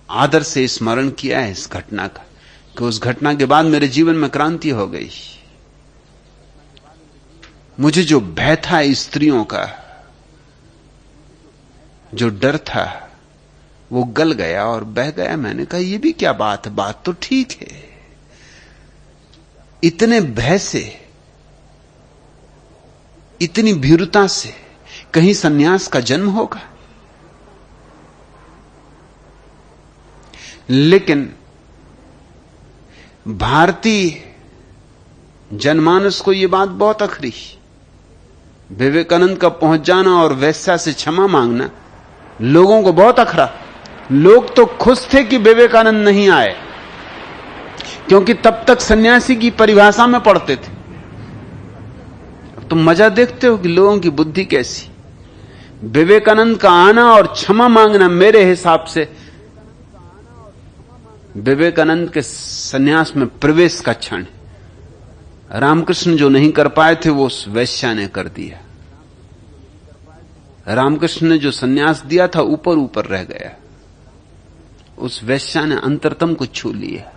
आदर से स्मरण किया है इस घटना का, कि उस घटना के बाद मेरे जीवन में क्रांति हो गई। मुझे जो भय था स्त्रियों का, जो डर था, वो गल गया और बह गया। मैंने कहा, ये भी क्या बात है, बात तो ठीक है। इतने भय से, इतनी भीरुता से कहीं सन्यास का जन्म होगा? लेकिन भारतीय जनमानस को यह बात बहुत अखरी। विवेकानंद का पहुंच जाना और वैश्या से क्षमा मांगना लोगों को बहुत अखरा। लोग तो खुश थे कि विवेकानंद नहीं आए, क्योंकि तब तक सन्यासी की परिभाषा में पढ़ते थे। तुम मजा देखते हो कि लोगों की बुद्धि कैसी। विवेकानंद का आना और क्षमा मांगना मेरे हिसाब से विवेकानंद के सन्यास में प्रवेश का क्षण। रामकृष्ण जो नहीं कर पाए थे वो उस वैश्या ने कर दिया। रामकृष्ण ने जो सन्यास दिया था ऊपर ऊपर रह गया, उस वैश्या ने अंतरतम को छू लिया।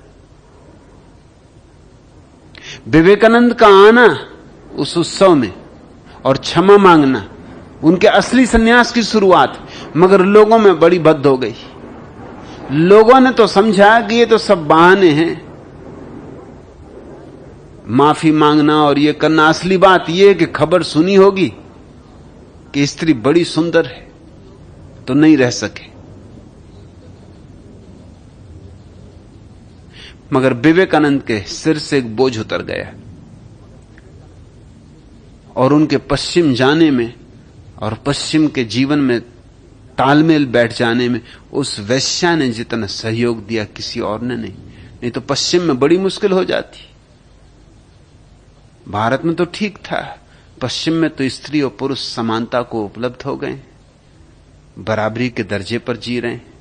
विवेकानंद का आना उस उत्सव में और क्षमा मांगना उनके असली सन्यास की शुरुआत, मगर लोगों में बड़ी बद्ध हो गई। लोगों ने तो समझा कि ये तो सब बहाने हैं, माफी मांगना और ये करना। असली बात यह है कि खबर सुनी होगी कि स्त्री बड़ी सुंदर है तो नहीं रह सके। मगर विवेकानंद के सिर से एक बोझ उतर गया और उनके पश्चिम जाने में और पश्चिम के जीवन में तालमेल बैठ जाने में उस वैश्या ने जितना सहयोग दिया किसी और ने नहीं तो पश्चिम में बड़ी मुश्किल हो जाती। भारत में तो ठीक था, पश्चिम में तो स्त्री और पुरुष समानता को उपलब्ध हो गए, बराबरी के दर्जे पर जी रहे हैं।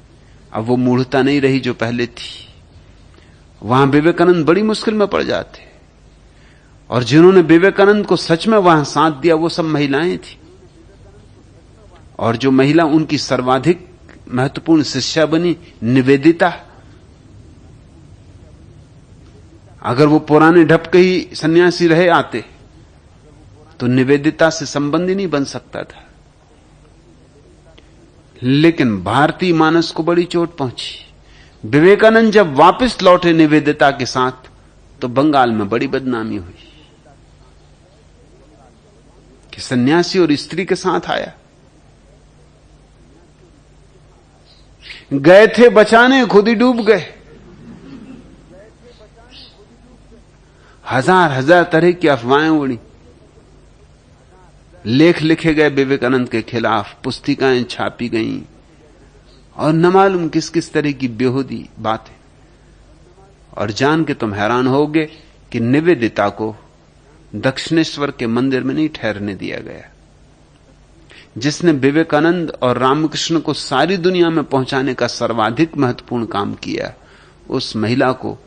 अब वो मूढ़ता नहीं रही जो पहले थी। वहां विवेकानंद बड़ी मुश्किल में पड़ जाते, और जिन्होंने विवेकानंद को सच में वहां साथ दिया वो सब महिलाएं थी। और जो महिला उनकी सर्वाधिक महत्वपूर्ण शिष्या बनी, निवेदिता, अगर वो पुराने ढप के ही सन्यासी रहे आते तो निवेदिता से संबंध ही नहीं बन सकता था। लेकिन भारतीय मानस को बड़ी चोट पहुंची। विवेकानंद जब वापस लौटे निवेदिता के साथ तो बंगाल में बड़ी बदनामी हुई कि सन्यासी और स्त्री के साथ आया। गए थे बचाने, खुद ही डूब गए। हजार हजार तरह की अफवाहें उड़ी, लेख लिखे गए विवेकानंद के खिलाफ, पुस्तिकाएं छापी गईं और न मालूम किस किस तरह की बेहूदी बातें। और जान के तुम हैरान होगे कि निवेदिता को दक्षिणेश्वर के मंदिर में नहीं ठहरने दिया गया। जिसने विवेकानंद और रामकृष्ण को सारी दुनिया में पहुंचाने का सर्वाधिक महत्वपूर्ण काम किया, उस महिला को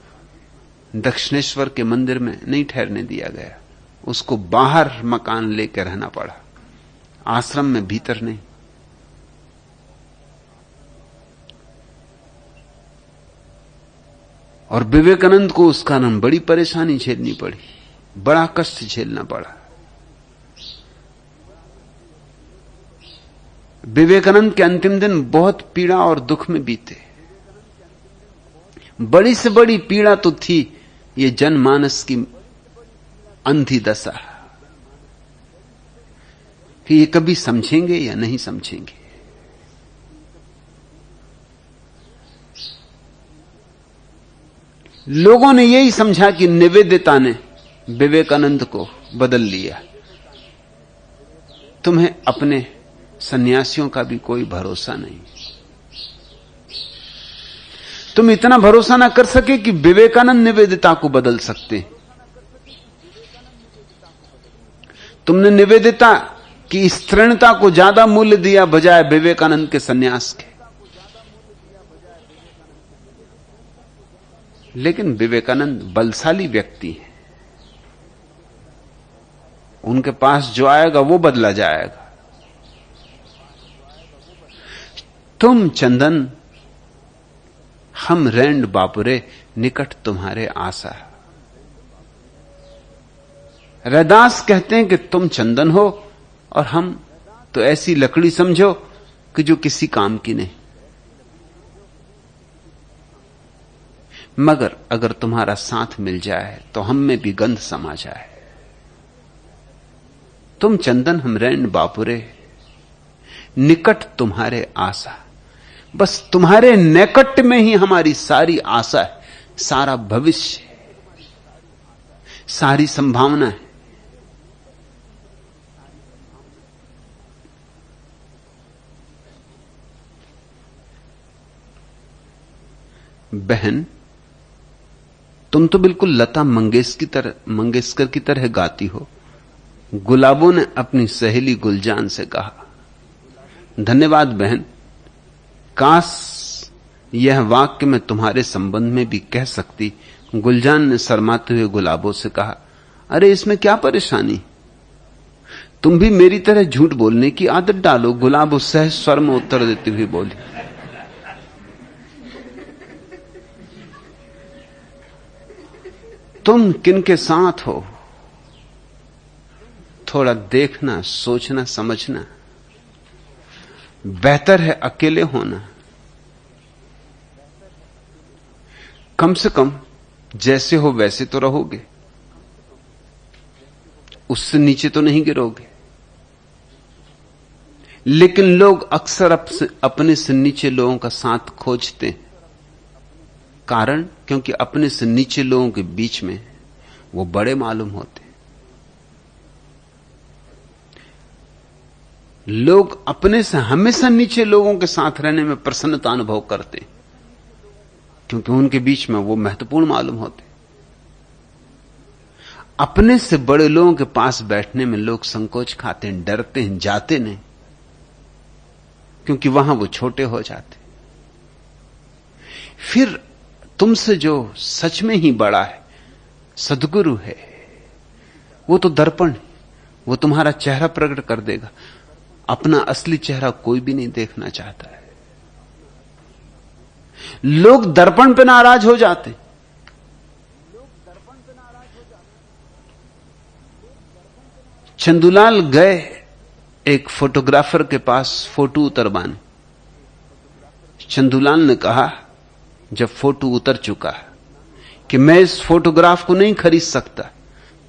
दक्षिणेश्वर के मंदिर में नहीं ठहरने दिया गया। उसको बाहर मकान लेकर रहना पड़ा, आश्रम में भीतर नहीं। और विवेकानंद को उस कारण बड़ी परेशानी झेलनी पड़ी, बड़ा कष्ट झेलना पड़ा। विवेकानंद के अंतिम दिन बहुत पीड़ा और दुख में बीते। बड़ी से बड़ी पीड़ा तो थी ये जनमानस की अंधी दशा कि ये कभी समझेंगे या नहीं समझेंगे। लोगों ने यही समझा कि निवेदिता ने विवेकानंद को बदल लिया। तुम्हें अपने सन्यासियों का भी कोई भरोसा नहीं। तुम इतना भरोसा ना कर सके कि विवेकानंद निवेदिता को बदल सकते। तुमने निवेदिता की स्त्रीणता को ज्यादा मूल्य दिया बजाय विवेकानंद के सन्यास के। लेकिन विवेकानंद बलशाली व्यक्ति है, उनके पास जो आएगा वो बदला जाएगा। तुम चंदन हम रैंड बापुरे निकट तुम्हारे आशा। रैदास कहते हैं कि तुम चंदन हो और हम तो ऐसी लकड़ी समझो कि जो किसी काम की नहीं, मगर अगर तुम्हारा साथ मिल जाए तो हम में भी गंध समा जाए। तुम चंदन हम रैंड बापुरे निकट तुम्हारे आशा। बस तुम्हारे नैकट्य में ही हमारी सारी आशा है, सारा भविष्य, सारी संभावना है। बहन, तुम तो बिल्कुल लता मंगेशकर की तरह गाती हो। गुलाबों ने अपनी सहेली गुलजान से कहा। धन्यवाद बहन, काश यह वाक्य मैं तुम्हारे संबंध में भी कह सकती। गुलजान ने शर्माते हुए गुलाबों से कहा, अरे इसमें क्या परेशानी, तुम भी मेरी तरह झूठ बोलने की आदत डालो। गुलाब उस सहज स्वर में उत्तर देती हुई बोली, तुम किनके साथ हो थोड़ा देखना, सोचना, समझना। बेहतर है अकेले होना। कम से कम जैसे हो वैसे तो रहोगे, उससे नीचे तो नहीं गिरोगे। लेकिन लोग अक्सर अपने से नीचे लोगों का साथ खोजते हैं। कारण क्योंकि अपने से नीचे लोगों के बीच में वो बड़े मालूम होते हैं। लोग अपने से हमेशा नीचे लोगों के साथ रहने में प्रसन्नता अनुभव करते, क्योंकि उनके बीच में वो महत्वपूर्ण मालूम होते। अपने से बड़े लोगों के पास बैठने में लोग संकोच खाते हैं, डरते हैं, जाते नहीं, क्योंकि वहां वो छोटे हो जाते। फिर तुमसे जो सच में ही बड़ा है, सद्गुरु है, वो तो दर्पण, वो तुम्हारा चेहरा प्रकट कर देगा। अपना असली चेहरा कोई भी नहीं देखना चाहता है। लोग दर्पण पे नाराज हो जाते। चंदूलाल गए एक फोटोग्राफर के पास फोटो उतरवाने। चंदूलाल ने कहा जब फोटो उतर चुका कि मैं इस फोटोग्राफ को नहीं खरीद सकता,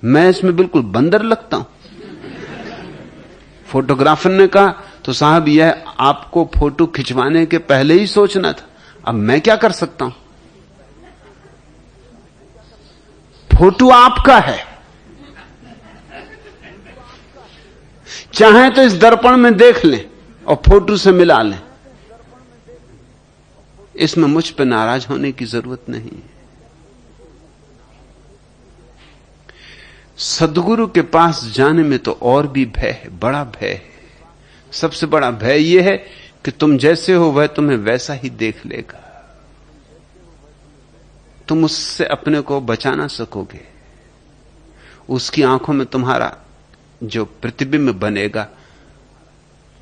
मैं इसमें बिल्कुल बंदर लगता हूं। फोटोग्राफर ने कहा तो साहब यह आपको फोटो खिंचवाने के पहले ही सोचना था, अब मैं क्या कर सकता हूं। फोटो आपका है, चाहे तो इस दर्पण में देख लें और फोटो से मिला लें। इसमें मुझ पर नाराज होने की जरूरत नहीं। सद्गुरु के पास जाने में तो और भी भय है, बड़ा भय है। सबसे बड़ा भय यह है कि तुम जैसे हो वह तुम्हें वैसा ही देख लेगा। तुम उससे अपने को बचा ना सकोगे। उसकी आंखों में तुम्हारा जो प्रतिबिंब बनेगा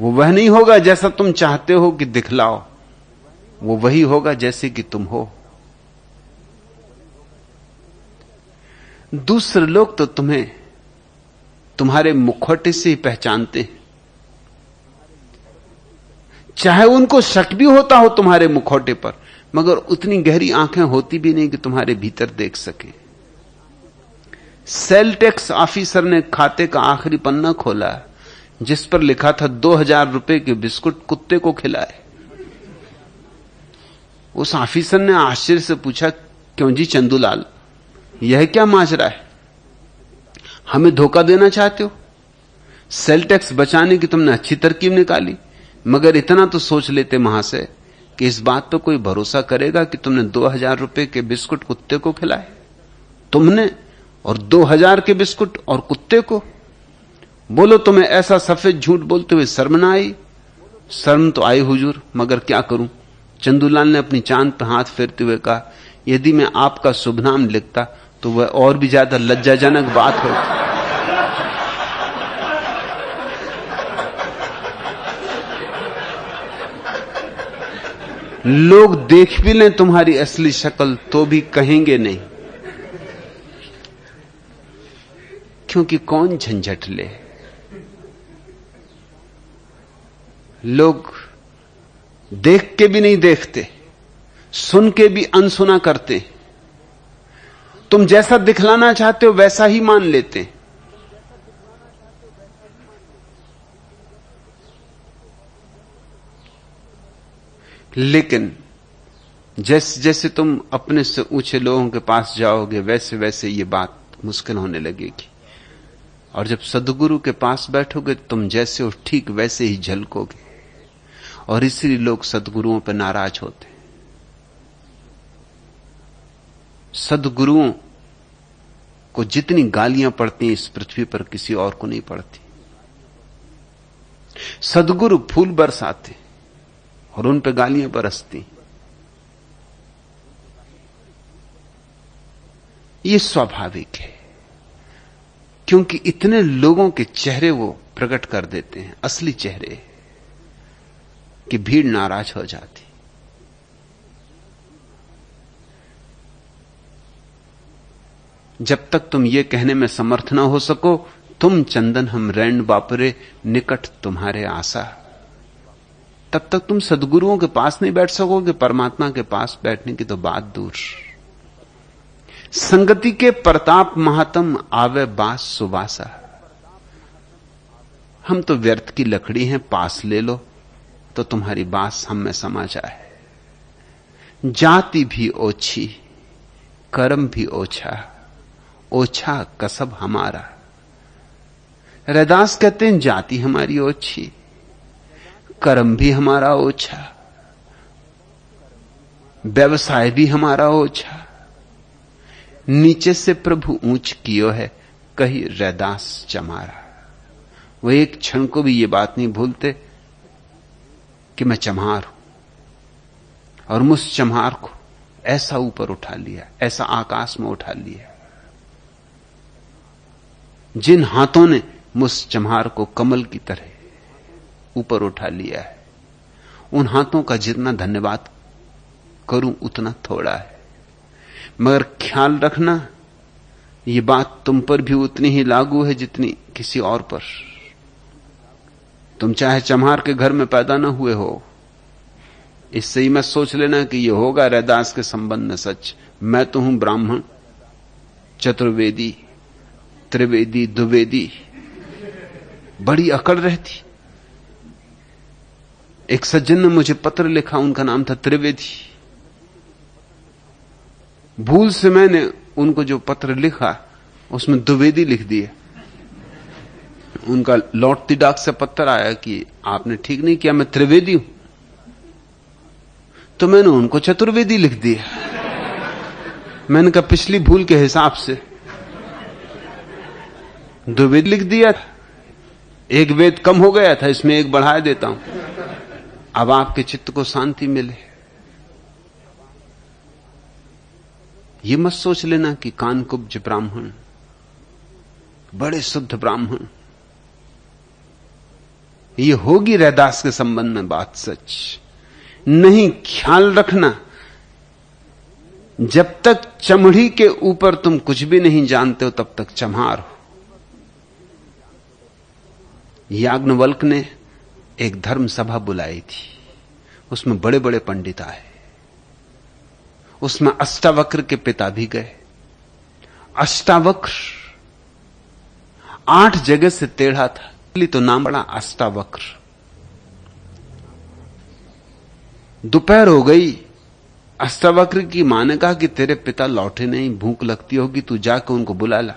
वो वह नहीं होगा जैसा तुम चाहते हो कि दिखलाओ, वो वही होगा जैसे कि तुम हो। दूसरे लोग तो तुम्हें तुम्हारे मुखौटे से ही पहचानते हैं, चाहे उनको शक भी होता हो तुम्हारे मुखौटे पर, मगर उतनी गहरी आंखें होती भी नहीं कि तुम्हारे भीतर देख सके। सेल टैक्स ऑफिसर ने खाते का आखिरी पन्ना खोला जिस पर लिखा था 2000 रुपए के बिस्कुट कुत्ते को खिलाए। उस ऑफिसर ने आश्चर्य से पूछा, क्यों जी चंदूलाल, यह क्या माजरा है? हमें धोखा देना चाहते हो? सेल टैक्स बचाने की तुमने अच्छी तरकीब निकाली, मगर इतना तो सोच लेते महाशय कि इस बात पर कोई भरोसा करेगा कि तुमने 2000 रुपए के बिस्कुट कुत्ते को खिलाए? तुमने, और 2000 के बिस्कुट और कुत्ते को? बोलो, तुम्हें ऐसा सफेद झूठ बोलते हुए शर्म ना आई? शर्म तो आई हुजूर, मगर क्या करूं? चंदूलाल ने अपनी चांद पर हाथ फेरते हुए कहा, यदि मैं आपका शुभ नाम लिखता तो वह और भी ज्यादा लज्जाजनक बात होती। लोग देख भी लें तुम्हारी असली शक्ल तो भी कहेंगे नहीं, क्योंकि कौन झंझट ले। लोग देख के भी नहीं देखते, सुन के भी अनसुना करते। तुम जैसा दिखलाना चाहते हो वैसा ही मान लेते। लेकिन जैसे जैसे तुम अपने से ऊंचे लोगों के पास जाओगे वैसे वैसे ये बात मुश्किल होने लगेगी। और जब सद्गुरु के पास बैठोगे तुम जैसे हो ठीक वैसे ही झलकोगे। और इसलिए लोग सद्गुरुओं पर नाराज होते। सद्गुरुओं को जितनी गालियां पड़ती हैं इस पृथ्वी पर किसी और को नहीं पड़ती। सद्गुरु फूल बरसाते और उन पर गालियां बरसती। ये स्वाभाविक है, क्योंकि इतने लोगों के चेहरे वो प्रकट कर देते हैं, असली चेहरे, कि भीड़ नाराज हो जाती। जब तक तुम ये कहने में समर्थ ना हो सको, तुम चंदन हम रैन बापरे निकट तुम्हारे आशा, तब तक तुम सद्गुरुओं के पास नहीं बैठ सकोगे। परमात्मा के पास बैठने की तो बात दूर। संगति के प्रताप महात्म आवे बास सुबासा। हम तो व्यर्थ की लकड़ी हैं, पास ले लो तो तुम्हारी बास हम में समा जाए। जाति भी ओछी, कर्म भी ओछा, ओछा कसब हमारा। रैदास कहते हैं जाति हमारी ओछी, कर्म भी हमारा ओछा, व्यवसाय भी हमारा ओछा। नीचे से प्रभु ऊंच कियो है, कही रैदास चमारा। वो एक क्षण को भी ये बात नहीं भूलते कि मैं चम्हार हूं, और मुझ चम्हार को ऐसा ऊपर उठा लिया, ऐसा आकाश में उठा लिया। जिन हाथों ने मुझ चम्हार को कमल की तरह ऊपर उठा लिया है, उन हाथों का जितना धन्यवाद करूं उतना थोड़ा है। मगर ख्याल रखना, ये बात तुम पर भी उतनी ही लागू है जितनी किसी और पर। तुम चाहे चम्हार के घर में पैदा ना हुए हो, इससे ही मत सोच लेना कि ये होगा रैदास के संबंध में सच। मैं तो हूं ब्राह्मण, चतुर्वेदी, त्रिवेदी, द्विवेदी। बड़ी अकड़ रहती। एक सज्जन ने मुझे पत्र लिखा, उनका नाम था त्रिवेदी। भूल से मैंने उनको जो पत्र लिखा उसमें द्विवेदी लिख दिया। उनका लौटती डाक से पत्र आया कि आपने ठीक नहीं किया, मैं त्रिवेदी हूं। तो मैंने उनको चतुर्वेदी लिख दिया। मैंने कहा पिछली भूल के हिसाब से द्विवेदी लिख दिया, एक वेद कम हो गया था, इसमें एक बढ़ा देता हूं, अब आपके चित्त को शांति मिले। ये मत सोच लेना कि कानकुब्ज ब्राह्मण, बड़े शुद्ध ब्राह्मण। ये होगी रैदास के संबंध में बात सच नहीं। ख्याल रखना, जब तक चमड़ी के ऊपर तुम कुछ भी नहीं जानते हो तब तक चम्हार हो। याज्ञवल्क्य ने एक धर्म सभा बुलाई थी, उसमें बड़े बड़े पंडित आए, उसमें अष्टावक्र के पिता भी गए। अष्टावक्र 8 जगह से टेढ़ा था, इसलिए तो नाम पड़ा अष्टावक्र। दोपहर हो गई, अष्टावक्र की मां ने कहा कि तेरे पिता लौटे नहीं, भूख लगती होगी, तू जाकर उनको बुला ला।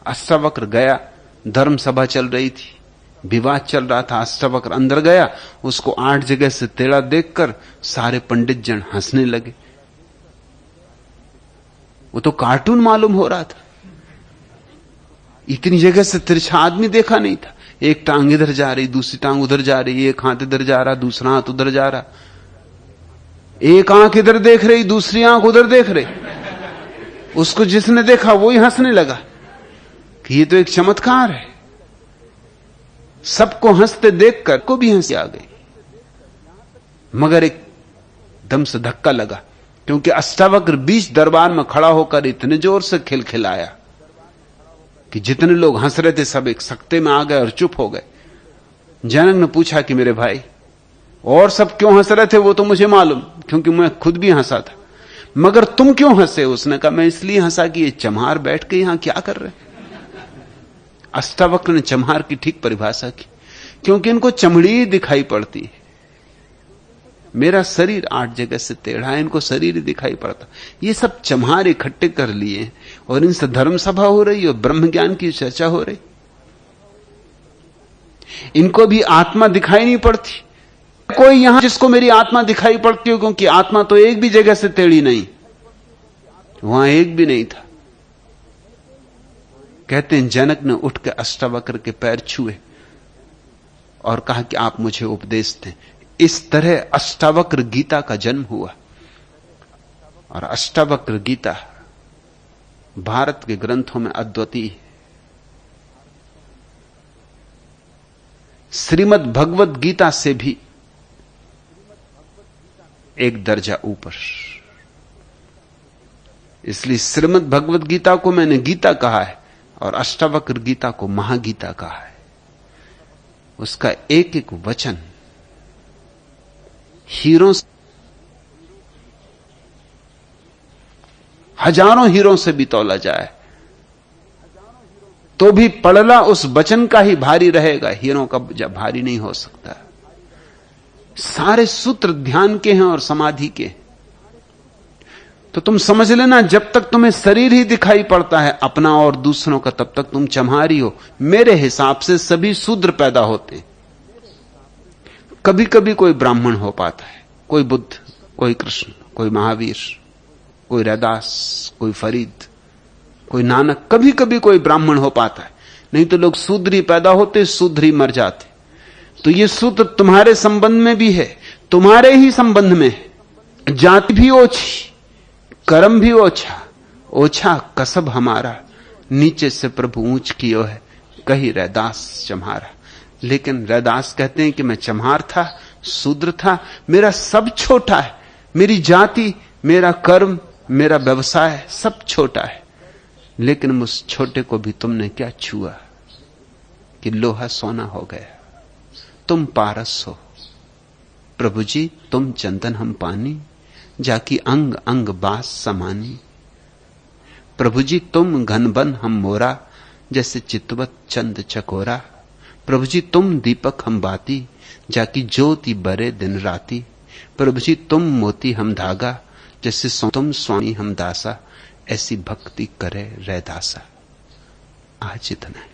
अष्टावक्र गया, धर्म सभा चल रही थी, विवाद चल रहा था। अष्टावक्र अंदर गया, उसको 8 जगह से टेढ़ा देखकर सारे पंडित जन हंसने लगे। वो तो कार्टून मालूम हो रहा था, इतनी जगह से तिरछा आदमी देखा नहीं था। एक टांग इधर जा रही, दूसरी टांग उधर जा रही, एक हाथ इधर जा रहा, दूसरा हाथ उधर जा रहा, एक आंख इधर देख रही, दूसरी आंख उधर देख रही। उसको जिसने देखा वही हंसने लगा कि ये तो एक चमत्कार है। सबको हंसते देखकर को भी हंसी आ गई, मगर एकदम से धक्का लगा, क्योंकि अष्टावक्र बीच दरबार में खड़ा होकर इतने जोर से खिलखिलाया कि जितने लोग हंस रहे थे सब एक सकते में आ गए और चुप हो गए। जनक ने पूछा कि मेरे भाई और सब क्यों हंस रहे थे, वो तो मुझे मालूम, क्योंकि मैं खुद भी हंसा था, मगर तुम क्यों हंसे? उसने कहा मैं इसलिए हंसा कि ये चम्हार बैठ के यहां क्या कर रहे। अष्टावक्र ने चम्हार की ठीक परिभाषा की, क्योंकि इनको चमड़ी दिखाई पड़ती है। मेरा शरीर 8 जगह से टेढ़ा है, इनको शरीर दिखाई पड़ता। ये सब चम्हार इकट्ठे कर लिए और इनसे धर्म सभा हो रही और ब्रह्म ज्ञान की चर्चा हो रही। इनको भी आत्मा दिखाई नहीं पड़ती। कोई यहां जिसको मेरी आत्मा दिखाई पड़ती हो, क्योंकि आत्मा तो एक भी जगह से टेढ़ी नहीं, वहां एक भी नहीं था। कहते हैं जनक ने उठ के अष्टावक्र के पैर छुए और कहा कि आप मुझे उपदेश दें। इस तरह अष्टावक्र गीता का जन्म हुआ। और अष्टावक्र गीता भारत के ग्रंथों में अद्वितीय है। श्रीमद् भगवत गीता से भी एक दर्जा ऊपर। इसलिए श्रीमद् भगवत गीता को मैंने गीता कहा है और अष्टावक्र गीता को महागीता कहा है। उसका एक एक वचन हीरों, हजारों हीरों से भी तौला जाए तो भी पड़ला उस वचन का ही भारी रहेगा, हीरों का भारी नहीं हो सकता। सारे सूत्र ध्यान के हैं और समाधि के। तो तुम समझ लेना, जब तक तुम्हें शरीर ही दिखाई पड़ता है अपना और दूसरों का, तब तक तुम चम्हारी हो। मेरे हिसाब से सभी शूद्र पैदा होते हैं। कभी कभी कोई ब्राह्मण हो पाता है, कोई बुद्ध, कोई कृष्ण, कोई महावीर, कोई रैदास, कोई फरीद, कोई नानक, कभी कभी कोई ब्राह्मण हो पाता है। नहीं तो लोग शूद्र ही पैदा होते, शूद्र ही मर जाते। तो ये सूत्र तुम्हारे संबंध में भी है, तुम्हारे ही संबंध में है। जाति भी ओछी, कर्म भी ओछा, ओछा कसब हमारा, नीचे से प्रभु ऊंच कियो है, कही रैदास चम्हारा। लेकिन रैदास कहते हैं कि मैं चम्हार था, शूद्र था, मेरा सब छोटा है, मेरी जाति, मेरा कर्म, मेरा व्यवसाय सब छोटा है। लेकिन उस छोटे को भी तुमने क्या छुआ कि लोहा सोना हो गया। तुम पारस हो प्रभु जी, तुम चंदन हम पानी, जाकी अंग अंग बास समानी। प्रभु जी तुम घनबन हम मोरा, जैसे चितवत चंद चकोरा। प्रभु जी तुम दीपक हम बाती, जाकी ज्योति बरे दिन राती। प्रभु जी तुम मोती हम धागा, जैसे तुम स्वामी हम दासा। ऐसी भक्ति करे रैदासा। आज इतना है।